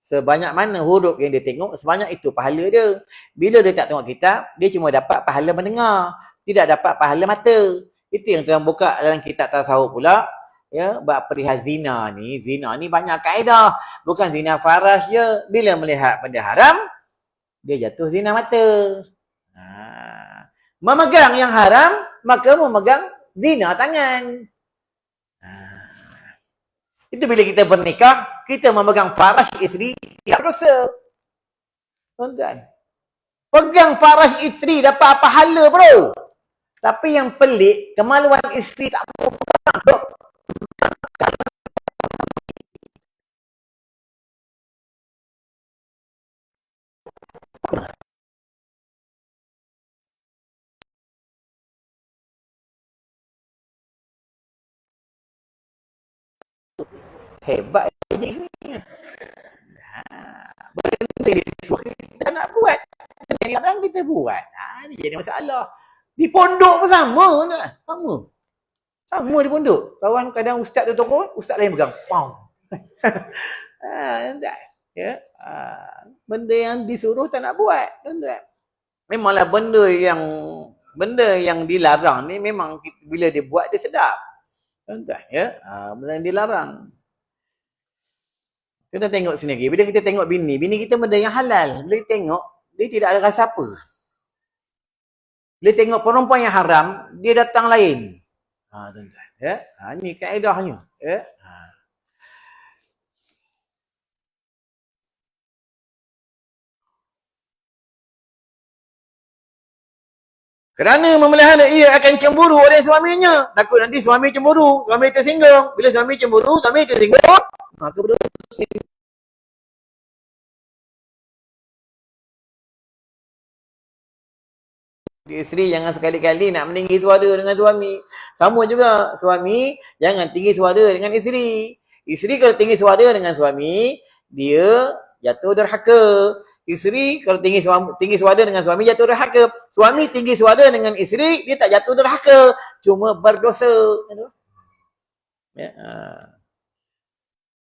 Speaker 1: sebanyak mana huruf yang dia tengok, sebanyak itu pahala dia. Bila dia tak tengok kitab, dia cuma dapat pahala mendengar. Tidak dapat pahala mata. Itu yang tuan buka dalam kitab tasawuf pula. Ya, bab perihal zina ni banyak kaedah. Bukan zina faras je. Bila melihat benda haram, dia jatuh zina mata. Memegang yang haram, maka memegang zina tangan. Itu bila kita bernikah, kita memegang faras isteri, tidak berdosa. Tuan-tuan. Pegang faras isteri dapat pahala bro. Tapi yang pelik, kemaluan isteri tak mau pegang bro. Hebat je ni. Benda dia suruh kita nak buat. Kadang kita buat. Ni jadi masalah. Di pondok pun sama tak? Sama di pondok. Kawan kadang ustaz tu turun, ustaz lain pegang. Pam. Ya. Benda yang disuruh tak nak buat. Memanglah benda yang dilarang ni memang bila dia buat dia sedap. Tuan-tuan, ya. Benda yang dilarang. Kita tengok sendiri. Bila kita tengok bini kita benda yang halal. Bila kita tengok, dia tidak ada rasa apa. Bila tengok perempuan yang haram, dia datang lain. Tuan-tuan, ya. Ni kaedahnya, ya. Kerana memelihara ia akan cemburu oleh suaminya. Takut nanti suami cemburu, suami tersinggung. Bila suami cemburu, suami tersinggung, maka berdosa. Isteri jangan sekali-kali nak meninggi suara dengan suami. Sama juga, suami jangan tinggi suara dengan isteri. Isteri kalau tinggi suara dengan suami, dia jatuh derhaka. Isteri kalau tinggi suara dengan suami, jatuh derhaka. Suami tinggi suara dengan isteri, dia tak jatuh derhaka. Cuma berdosa. Ya.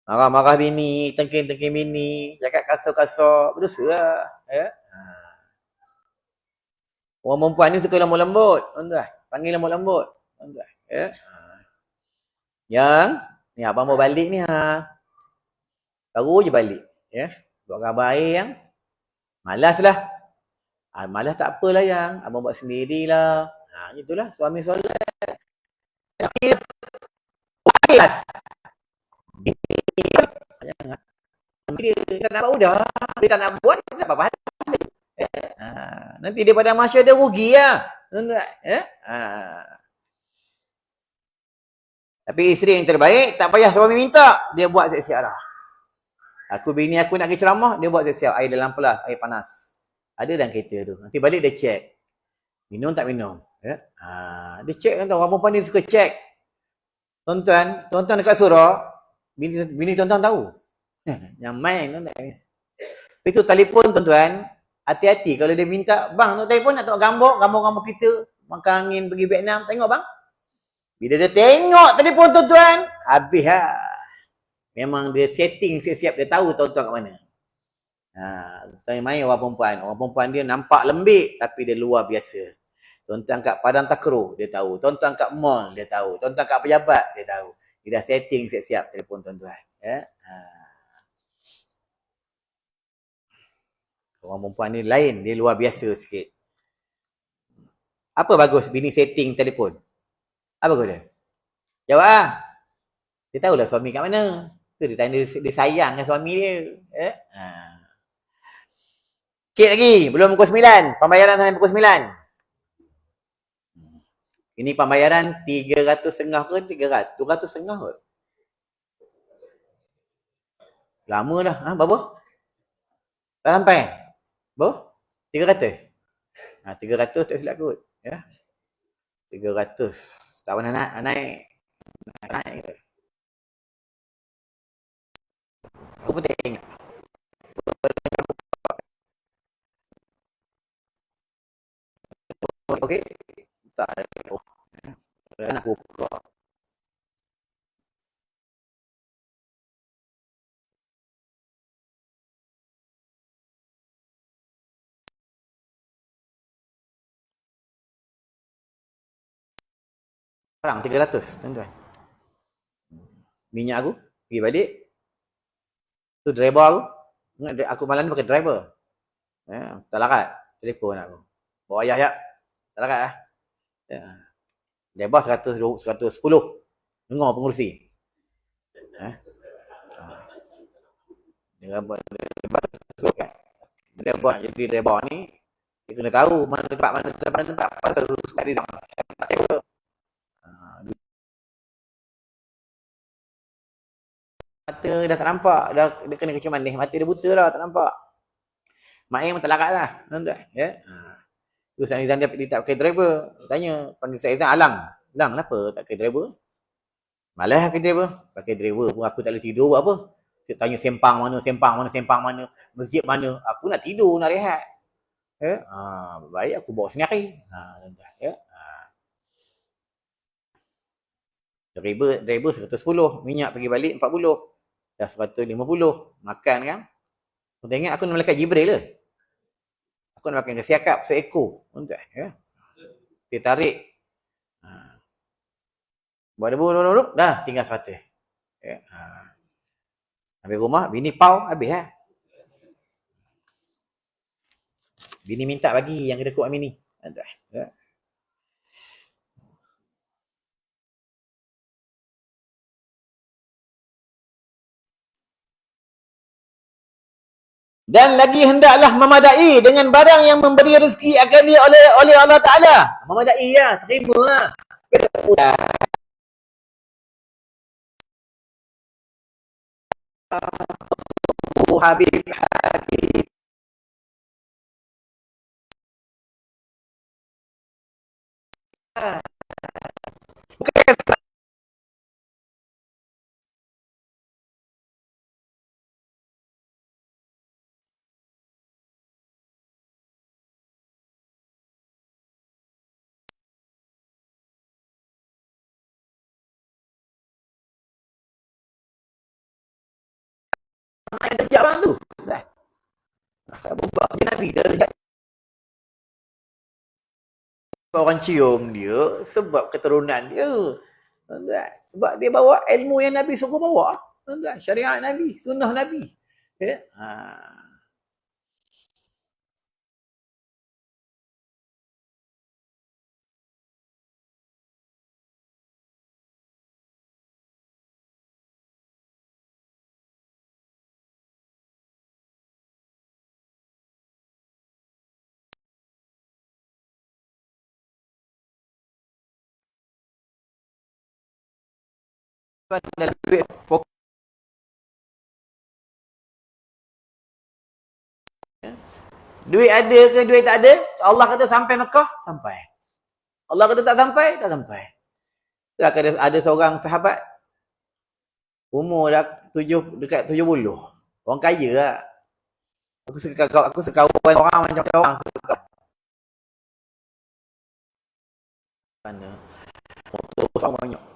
Speaker 1: Marah-marah bini, tengking-tengking bini, cakap kasar-kasar, berdosa lah. Ya. Orang perempuan ni suka lembut-lembut, tuan-tuan. Panggil lembut-lembut, tuan-tuan. Ya. Yang ni abang mau balik ni baru je balik, ya. Buat khabar air yang malaslah. Malas tak apalah yang abang buat sendirilah. Itulah suami solat. Tapi malas. Dia tak nak buat udah, dia tak nak buat, dia tak apa-apa. Nanti daripada masyarakat dia rugi lah. Ya? Tapi isteri yang terbaik, tak payah suami minta, dia buat siap-siap lah. Bini aku nak pergi ceramah, dia buat siap-siap. Air dalam pelas, air panas. Ada dalam kereta tu. Nanti balik dia check. Minum tak minum. Ya? Dia check kan, orang perempuan ni suka check. Tuan-tuan dekat surau, bini tuan-tuan tahu. Yang main tuan-tuan. Itu telefon tuan-tuan, hati-hati kalau dia minta, bang nak telefon nak tengok gambar kita makan angin pergi Vietnam, tengok bang. Bila dia tengok telefon tuan-tuan, habis lah. Memang dia setting siap-siap, dia tahu tuan-tuan kat mana. Tuan main orang perempuan dia nampak lembik tapi dia luar biasa. Tuan-tuan kat Padang Takraw, dia tahu. Tuan-tuan kat mall, dia tahu. Tuan-tuan kat pejabat, dia tahu. Dia dah setting siap-siap telefon tuan-tuan. Ya? Orang perempuan ni lain, dia luar biasa sikit. Apa bagus bini setting telefon? Apa bagus dia? Jawab lah. Dia tahulah suami kat mana. Tu dia tanya dia sayang dengan suami dia. Sikit lagi, belum pukul 9. Pembayaran sampai pukul 9. Ini pembayaran 300.5 ke 300? 200.5 ke? Lama dah. Berapa? Tak sampai? Berapa? 300? 300 tak silap kot. Ya. 300. Tak pernah naik ke? Aku pun tak ingat. Okey. Tak ada. Nak buka. Sekarang 300, tuan-tuan. Minyak aku pergi balik. Tu driver aku. Ingat aku malam ni pakai driver. Tak larat. Telefon aku. Bawa ayah. Tak larat lah. Driver 110. Dengar pengurusi. Dia buat driver jadi driver ni dia kena tahu mana tempat pasal suka dia sama. Mata dah tak nampak, dia kena kecil manis, mata dia buta dah, tak nampak. Mak Aim tak larat lah, tuan-tuan. Ya? Terus Aizan dia tak pakai driver. Tanya, panggil saya Aizan, Alang, kenapa tak pakai driver? Malas pakai driver. Pakai driver pun aku tak boleh tidur buat apa. Saya tanya sempang mana, masjid mana. Aku nak tidur, nak rehat. Ya? Baik aku bawa sendiri. Tuan-tuan. Ya? Driver 110, minyak pergi balik 40. Dah 150. Makan kan. Kau ingat aku nak malaikat Jibril ke? Aku nak makan kesiakap seekor. Tuan-tuan, ya. Dia tarik. Buat debu, dah tinggal 100. Ya. Habis rumah, bini pau, habis lah. Bini minta bagi yang kedekut Amin ni. Ya. Dan lagi hendaklah memadai dengan barang yang memberi rezeki akan dia oleh Allah Ta'ala. Memadai lah, terima lah. Habib. Ada kerja orang tu. Dah. Masa buat Nabi dia orang cium dia sebab keturunan dia. Tuan-tuan, sebab dia bawa ilmu yang Nabi suruh bawa. Tuan-tuan, syariat Nabi, sunnah Nabi. Ya. Dalam duit pokok. Duit ada ke duit tak ada? Allah kata sampai Mekah, sampai. Allah kata tak sampai, tak sampai. Ada seorang sahabat umur dah dekat 70. Orang kaya lah. Aku suka kawan orang macam orang suka. Mana? Motor sama banyak.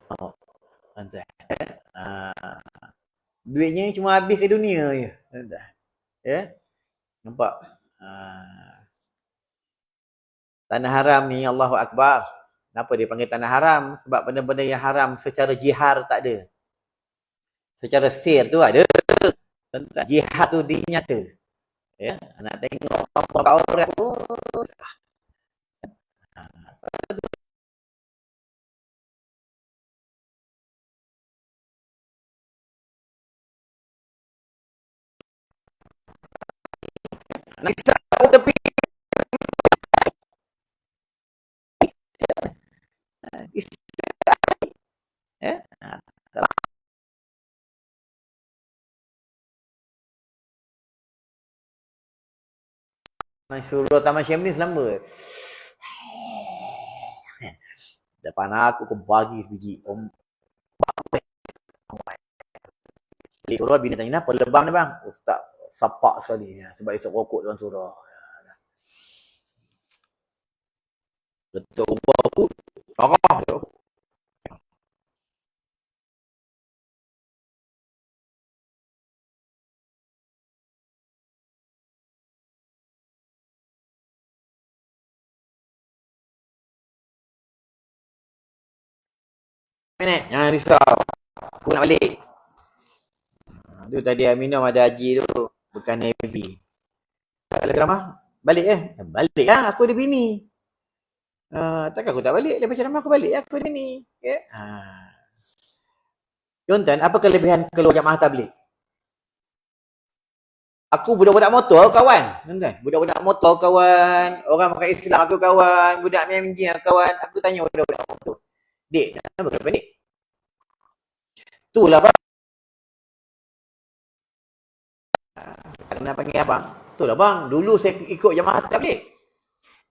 Speaker 1: Oh, entah. Duitnya cuma habis ke dunia je. Entah. Ya? Nampak? Tanah haram ni Allahu Akbar. Kenapa dia panggil tanah haram? Sebab benda-benda yang haram secara jihar tak ada. Secara sir tu ada. Jihad tu dinyata. Ya, nak tengok apa orang tu. Nak isap tepi. Ya. Surah Taman Syamli selamba. Depan aku bagi sebiji. Surah binatang ini apa? Lebam ni bang? Ustaz sapak sekali ni. Sebab esok rokok dalam surah. Betul rumah aku. Marah tu. Minit, jangan risau. Aku nak balik. Tu tadi Aminah ada haji tu. Bukan Navy. Kalau ramah, balik balik lah, aku ada bini. Takkan aku tak balik. Lepas ceramah aku balik, aku ada bini. Ya? Tuan-tuan, apa kelebihan keluar jamaah tabligh? Aku budak-budak motor kawan. Tuan-tuan, budak-budak motor kawan. Orang pakai Islam aku kawan. Budak MMG kawan. Aku tanya budak-budak motor. Dek, kenapa kau balik? Itulah bang. Kenapa panggil abang? Itulah bang. Dulu saya ikut jamaah tabligh.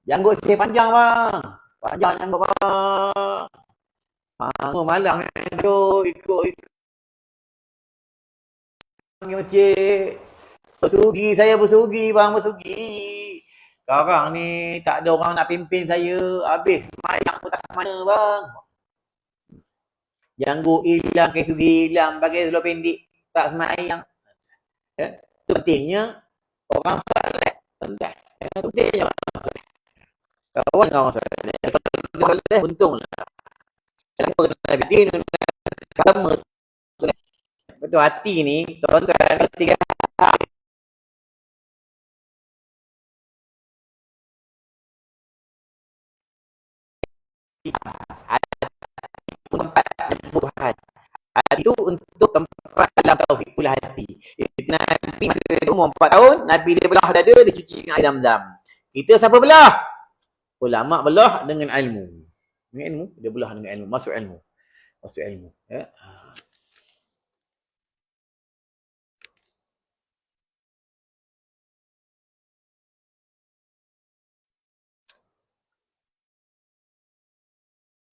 Speaker 1: Janggut saya panjang bang. Panjang janggut bang. Malam tu ikut pergi masjid. Bersugi, saya bersugi bang, bersugi. Sekarang ni tak ada orang nak pimpin saya. Habis mayang pun tak mana bang. Janggut hilang, kesugi hilang, pakai seluar pendek, tak semayang. Ya? Itu pentingnya orang solat. Penting. Pentingnya orang solat. Kawan orang solat. Kalau solat, untunglah. Kalau kata Nabi Din, sama. Betul hati ni, tuan-tuan, tiga tempat Tuhan. Hati itu untuk tempat dalam tauhid pula hati. Nabi masa dia umur 4 tahun, Nabi dia belah dada, dia cuci dengan air zam-zam. Kita siapa belah? Ulama belah dengan ilmu. Dengan ilmu, dia belah dengan ilmu, masuk ilmu. Masuk ilmu. Ya.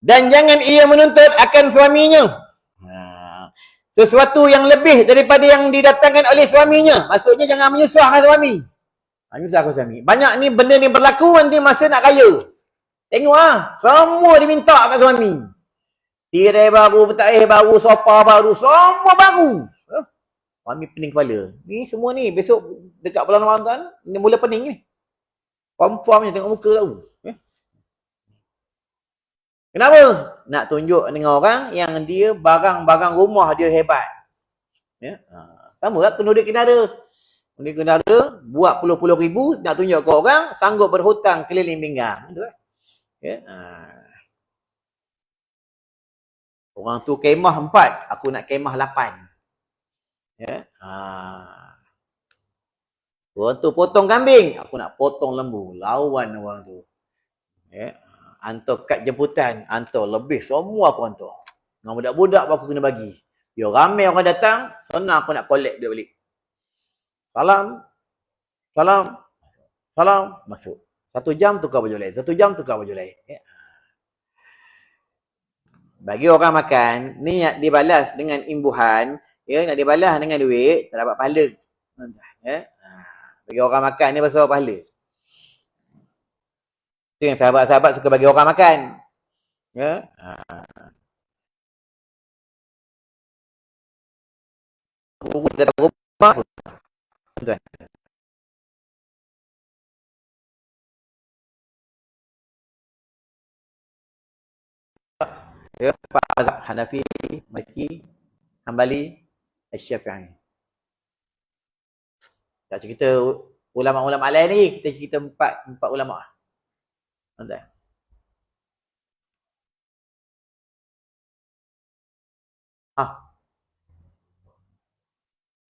Speaker 1: Dan jangan ia menuntut akan suaminya sesuatu yang lebih daripada yang didatangkan oleh suaminya. Maksudnya jangan menyusahkan suami. Menyusahkan suami. Banyak ni benda ni berlaku nanti masa nak kaya. Tengok semua diminta kat suami. Tirai baru, petaih baru, sofa baru, semua baru. Suami pening kepala. Ni semua ni besok dekat bulan Ramadan ni mula pening ni. Confirmnya tengok muka tahu. Kenapa? Nak tunjuk dengan orang yang dia barang-barang rumah dia hebat. Ya? Sama lah penduduk kenara. Penduduk kenara buat puluh-puluh ribu nak tunjuk ke orang sanggup berhutang keliling pinggang. Ya? Orang tu kemah 4, aku nak kemah 8. Ya? Orang tu potong kambing, aku nak potong lembu. Lawan orang tu. Ya? Hantar kad jemputan, hantar lebih semua aku hantar. Dengan budak-budak aku kena bagi. Biar ramai orang datang, senang aku nak collect dia balik. Salam. Salam. Salam. Masuk. 1 jam tukar baju lain. 1 jam tukar baju lain. Ya. Bagi orang makan, ni nak dibalas dengan imbuhan. Ya, nak dibalas dengan duit, tak dapat pahala. Ya. Bagi orang makan ni pasal pahala. Itu yang sahabat-sahabat suka bagi orang makan. Ya. Guru datang rumah. Tuan. Ya, Pak Azhar, Hanafi, Maliki, Hambali, Syafi'i. Tak cerita ulama-ulama lain ni, kita cerita empat ulama. Tuan.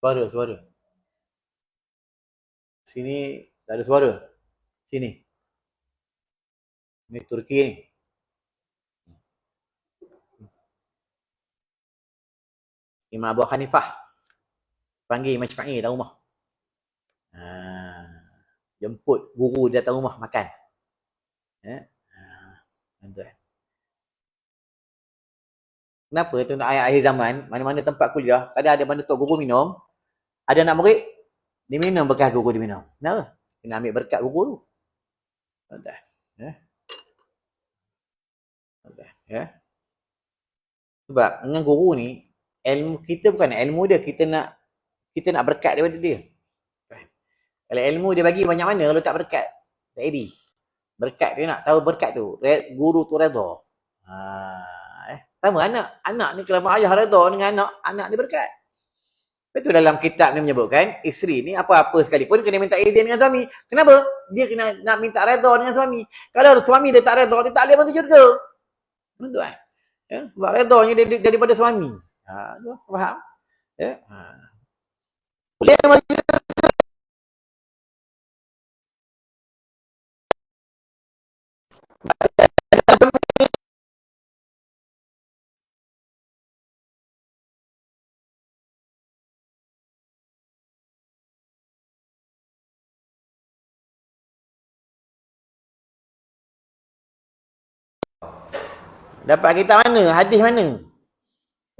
Speaker 1: Suara. Sini tak ada suara. Sini. Ni Turki ni. Imam Abu Hanifah. Panggil Imam Syafi'i datang rumah. Jemput guru datang rumah makan. Ya. Kenapa tu nak akhir zaman, mana-mana tempat kuliah, kadang ada mana tok guru minum, ada anak murid, dia minum bekas guru dia minum. Kenapa? Kena ambil berkat guru tu. Ya. Sebab dengan guru ni, ilmu kita bukan ilmu dia, kita nak berkat daripada dia. Kalau ilmu dia bagi banyak mana, kalau tak berkat, tak edih. Berkat dia nak tahu berkat tu, guru tu redha. Sama anak ni kalau mak ayah redha dengan anak dia berkat. Betul dalam kitab ni menyebutkan, isteri ni apa-apa sekalipun kena minta izin dengan suami. Kenapa? Dia kena nak minta redha dengan suami. Kalau suami dia tak redha, dia tak boleh masuk syurga. Betul kan? Ya, sebab redhanya daripada suami. Faham? Ya. Boleh dapat kitab mana? Hadis mana?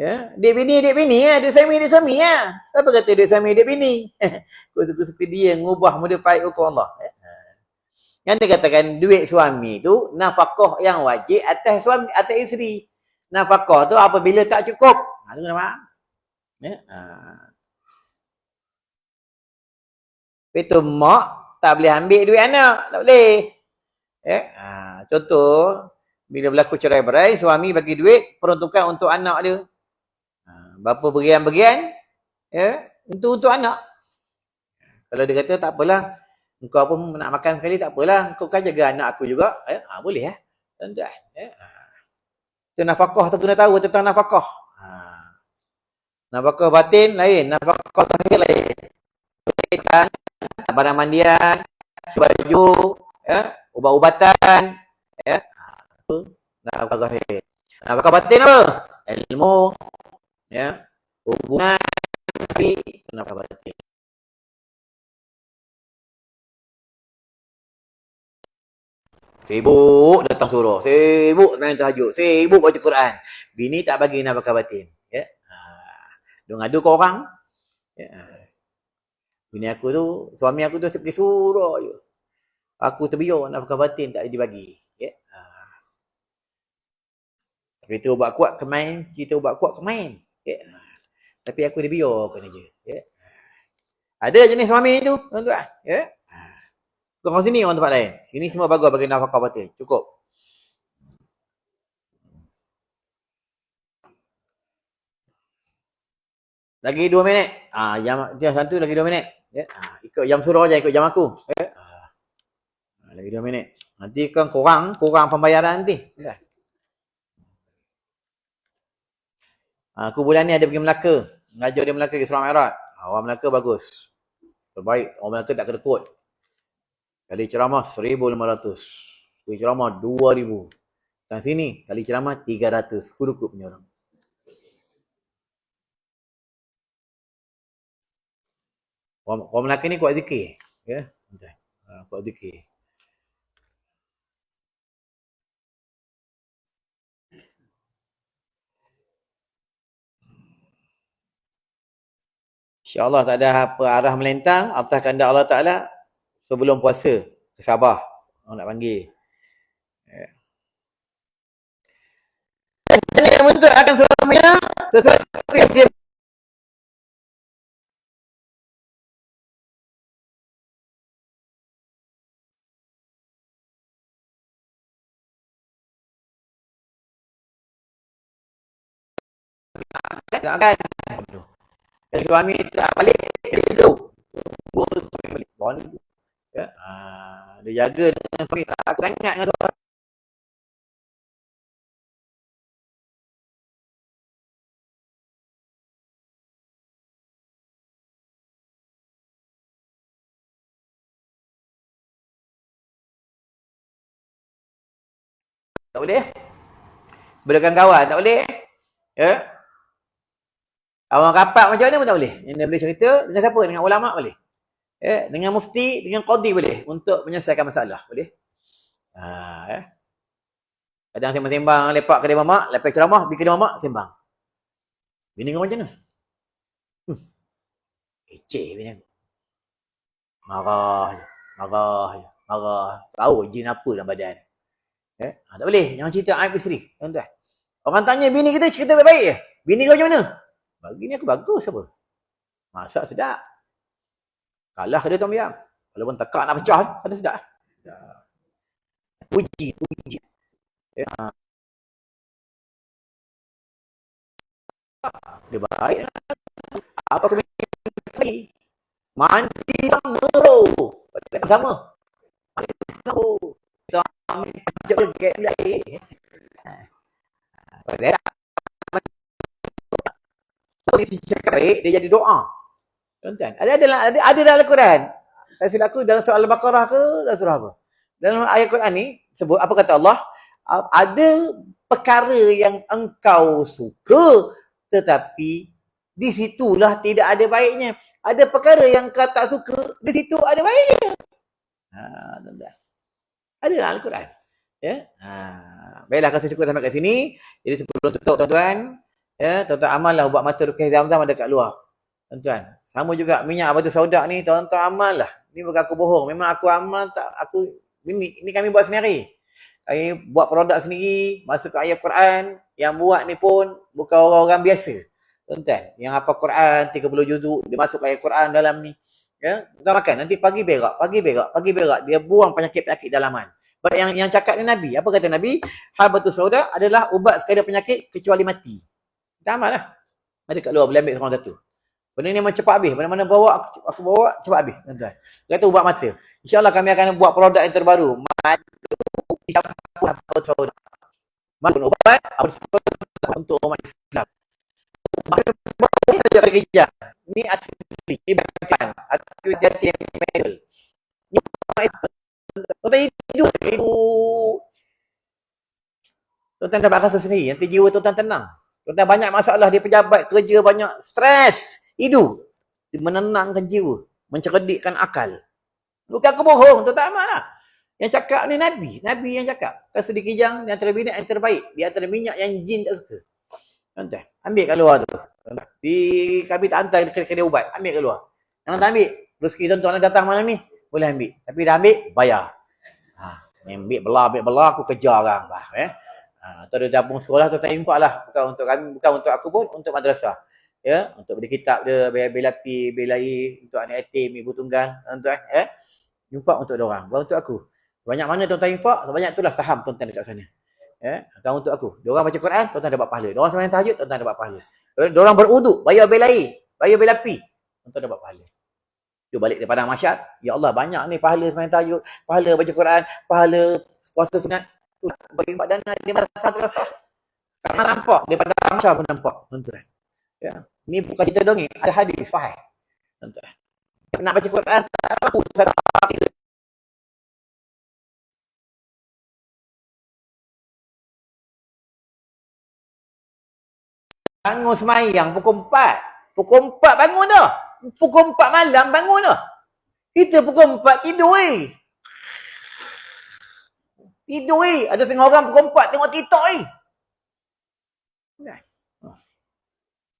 Speaker 1: Ya, dek bini ya, dek suami ya. Siapa kata dek suami dek bini? Suka dia ngubah modify hukum Allah. Yang dia katakan duit suami tu nafkah yang wajib atas suami, atas isteri. Nafkah tu apabila tak cukup. Tu kena faham. Ya. Itu mak tak boleh ambil duit anak, tak boleh. Ya. Contoh bila berlaku cerai-berai, suami bagi duit peruntukan untuk anak dia. Berapa bagian-bagian ya, untuk anak. Kalau dia kata tak apalah, engkau pun nak makan sekali tak apalah, engkau kan jaga anak aku juga. Boleh ya. Tuan-tuan. Itu nafkah tu kena tahu tentang nafkah. Nafkah batin lain, nafkah zahir lain. Kan, barang mandian, baju, ya, ubat-ubatan, ya. Itu nafkah zahir. Nafkah batin apa? Ilmu, ya, hubungan, nafkah batin. Sibuk datang surau, sibuk main tahajud, sibuk baca Quran. Bini tak bagi nafkah batin. Ya. Dia ngadu ke orang. Ya. Bini aku tu, suami aku tu pergi surau je. Aku terbiar nafkah batin tak dibagi. Ya. Cerita ubat kuat kemain, cerita ubat kuat kemain. Ya. Tapi aku dibiarkan je. Ya. Ada jenis suami tu, tuan-tuan. Ya. Kau sini orang tempat lain. Sini semua bagus bagi nafkah batin. Cukup. Lagi 2 minit. Jam satu lagi 2 minit. Ya. Ikut jam surau je, ikut jam aku. Ya. Lagi 2 minit. Nanti kan kurang pembayaran nanti. Ya. Aku bulan ni ada pergi Melaka. Mengajar di Melaka ke Surau Mi'raj. Orang Melaka bagus. Terbaik. Orang Melaka tak kena kod. Kali ceramah 1,500. Kali ceramah 2,000. Dan sini kali ceramah 300. Kurukut punya orang. Orang Melaka ni kuat zikir. Ya. Kuat zikir. InsyaAllah tak ada apa arah melintang atas kehendak Allah Ta'ala sebelum puasa. Sabah. Orang nak panggil. Ya. Dan yang menuntut akan suaminya sesuatu yang dia kan. Dan suami tak balik, dia tidur. Tunggu suami balik. Ya. Dia jaga dengan suami. Aku ingat dengan suami. Tak boleh. Berdekatan kawan, tak boleh. Ya. Awang rapat macam mana pun tak boleh. Yang dia boleh cerita dengan siapa? Dengan ulama' boleh. Ya. Dengan mufti, dengan qadi boleh. Untuk menyelesaikan masalah. Boleh. Ya. Kadang sembang-sembang, lepak kedai mamak, lepas ceramah, pergi kedai mamak, sembang. Bini kau macam mana? Eceh bini aku. Marah je. Tahu jin apa dalam badan. Tak boleh. Jangan cerita aib isteri. Tuan-tuan. Orang tanya bini kita, cerita baik-baik je. Bini kau macam mana? Bagi ni aku bagus apa? Masak sedap. Kalah dia tom yam. Walaupun tekak nak pecah, ada sedap. Puji. Ya. Dia baik. Apa kami mandi sama roh. Sama. Mandi sama roh. Kita ambil pajak ke lain. Pada dia cakap baik, dia jadi doa. Tuan-tuan, ada dalam Al-Quran. Tak silap aku dalam surah Al-Baqarah ke dalam surah apa? Dalam ayat Quran ni sebut apa kata Allah? Ada perkara yang engkau suka tetapi di situlah tidak ada baiknya. Ada perkara yang kau tak suka, di situ ada baiknya. Tuan-tuan. Ada dalam Al-Quran. Ya. Baiklah, kasih cukup sampai kat sini. Jadi sebelum tutup tuan-tuan, ya, tuan-tuan amallah ubat mata Ruqyah Zam-Zam ada kat luar. Tuan-tuan, sama juga minyak batu sauda ni, tuan-tuan amal lah. Ni bukan aku bohong. Memang aku amal tak, aku Ini kami buat sendiri. Kami buat produk sendiri, masuk ke ayat Quran. Yang buat ni pun bukan orang-orang biasa. Tuan-tuan, yang apa Quran 30 juzuk, dia masuk ayat Quran dalam ni. Ya, bukan makan, nanti pagi berak, dia buang penyakit-penyakit dalaman. Sebab yang cakap ni Nabi, apa kata Nabi? Habatus sauda adalah ubat sekadar penyakit kecuali mati. Kita amal lah. Ada kat luar boleh ambil seorang satu. Benda ni memang cepat habis. Mana-mana bawa, aku bawa, cepat habis. Tuan-tuan. Kata ubat mata. InsyaAllah kami akan buat produk yang terbaru. Madu, habatus sauda. Madu ubat, untuk umat Islam. Ini saja kerja. Ini asli. Ini bagian. Aktivitas yang medical. Ini tuan-tuan hidup. Tuan-tuan dapat rasa sendiri. Nanti jiwa tuan-tuan tenang. Tuan-tuan banyak masalah di pejabat, kerja banyak. Stres. Hidup. Menenangkan jiwa. Mencerdikkan akal. Bukan aku bohong. Tuan-tuan amal lah. Yang cakap ni Nabi. Nabi yang cakap. Kan sedikit jang di antara minyak yang terbaik. Di antara minyak yang jin tak suka. Tuan-tuan. Ambil kat luar tu. Di kami tak hantar kedai ubat. Ambil kat luar. Jangan tak ambil. Rezeki tuan-tuan datang malam ni. Boleh ambil. Tapi dah ambil, bayar. Ambil belah, aku kejar orang. Atau ada tabung sekolah, tuan-tuan impak lah. Bukan untuk kami, bukan untuk aku pun, untuk madrasah. Ya, untuk beli kitab dia, bela api, bela air, untuk anak yatim, ibu tunggal. Tuan-tuan, impak untuk orang. Bukan untuk aku. Banyak mana tuan-tuan impak, banyak itulah saham tuan-tuan dekat sana. Bukan untuk aku. Diorang baca Quran, tuan-tuan dapat pahala. Diorang sembahyang tahajud, tuan-tuan dapat pahala. Diorang berwuduk, bayar bela air, bayar bela api, tuan-tuan dapat pahala. Tu balik daripada masyarakat. Ya Allah, banyak ni pahala sembahyang tahajud, pahala baca Quran, pahala puasa sunat. Bagi dana dia merasa terasa. Karena nampak daripada masyarakat pun nampak, tuan-tuan. Ya. Ni bukan cerita dongeng, ada hadis sahih. Tuan-tuan. Nak baca Quran, tak apa satu bangun semayang pukul 4. Pukul 4 bangun dah. Pukul 4 malam bangun dah. Kita pukul 4 tidur Tidur Ada setengah orang pukul 4 tengok TikTok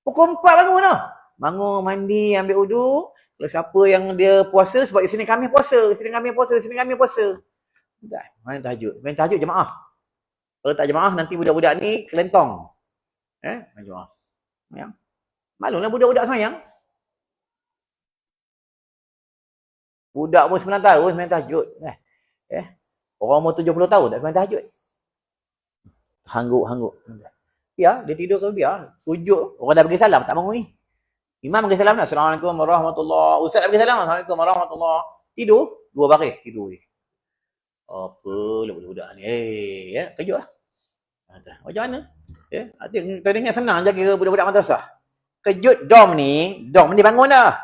Speaker 1: Pukul 4 bangun dah. Bangun, mandi, ambil uduk. Kalau siapa yang dia puasa, sebab sini kami puasa. Main tahajud jemaah. Kalau tak jemaah, nanti budak-budak ni kelentong. Main jemaah. Ya. Maklumlah budak-budak semayang. Budak umur 9 tahun main tahajud. Orang umur 70 tahun tak main tahajud. Hangguk. Ya, dia tidur ke biar. Sujud. Orang dah bagi salam, tak bangun ni. Imam bagi salam dah. Assalamualaikum warahmatullahi. Ustaz dah bagi salam. Assalamualaikum warahmatullahi. Tidur. 2 baris. Tidur. Apalah budak-budak ni. Kejut lah. Macam mana? Tadi ingat senang jaga budak-budak madrasah. Kejut dom ni bangun dah.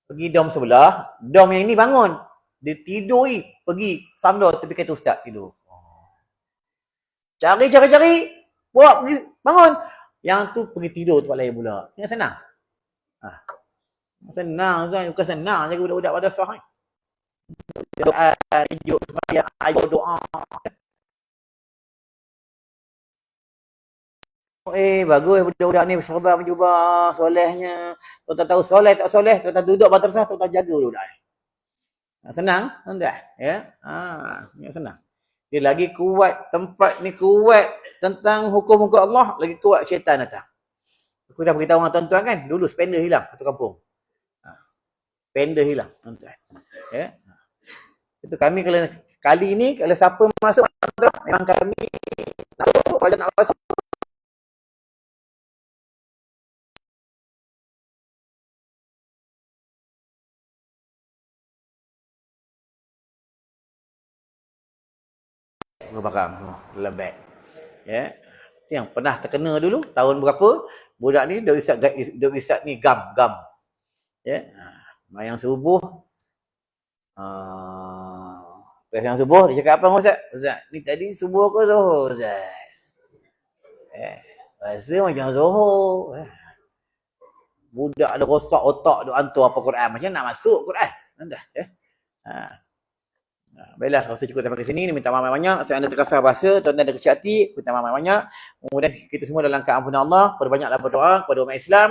Speaker 1: Pergi dom sebelah, dom yang ni bangun. Dia tidur pergi sambil tepi kata ustaz tidur. Cari. Bawa pergi bangun. Yang tu pergi tidur tempat lain pula. Ingat senang. Senang, bukan senang jaga budak-budak madrasah ni. Doa, tunjuk sembahyang, ayo doa. Bagus budak-budak ni bersabar mencuba, solehnya. Tuan-tuan tahu soleh tak soleh, tuan-tuan duduk madrasah, tuan-tuan jaga budak ni. Senang, tuan-tuan. Senang. Dia lagi kuat, tempat ni kuat tentang hukum-hukum Allah, lagi kuat syaitan datang. Aku dah beritahu orang tuan-tuan kan, dulu spender hilang satu kampung. Spender hilang, tuan-tuan. Itu kami kali ni kalau siapa masuk memang kami masuk pelajar nak masuk. Barang dalam beg. Itu yang pernah terkena dulu tahun berapa budak ni dia isap ni gam. Mayang subuh. Yang subuh dia cakap apa Ustaz? Ustaz, ni tadi subuh ke zuhur Ustaz? Rasa macam zuhur. Budak ada rosak otak dia hantar apa Quran. Macam nak masuk Quran. Baiklah, rasa cukup sampai ke sini. Minta maaf banyak. Saya anda terkasar bahasa, tuan-tuan ada kecil hati. Minta maaf banyak. Kemudian kita semua dalam keampunan Allah. Perbanyaklah berdoa kepada umat Islam,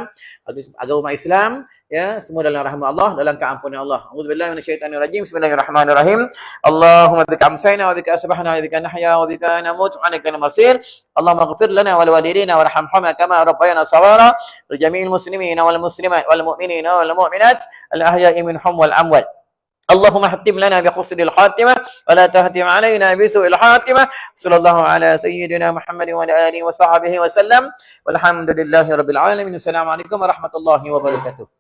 Speaker 1: agar umat Islam ya semua dalam rahmat Allah, dalam keampunan Allah. A'udzubillahi minasyaitanirrajim. Bismillahirrahmanirrahim. Allahumma bika amsayna wa bika asbahna wa bika nahya wa bika namut wa alaika al-masir. Allahumma ighfir lana wa liwalidina warhamhuma kama rabbayana shaghira. Li jami'il muslimina wal muslimat wal mu'minina wal mu'minat al-ahya'i minhum wal amwat. اللهم اختم لنا بحسن الخاتمة ولا تهتم علينا بسوء الخاتمة صلى الله على سيدنا محمد وعلى آله وصحبه وسلم والحمد لله رب العالمين. السلام عليكم ورحمة الله وبركاته.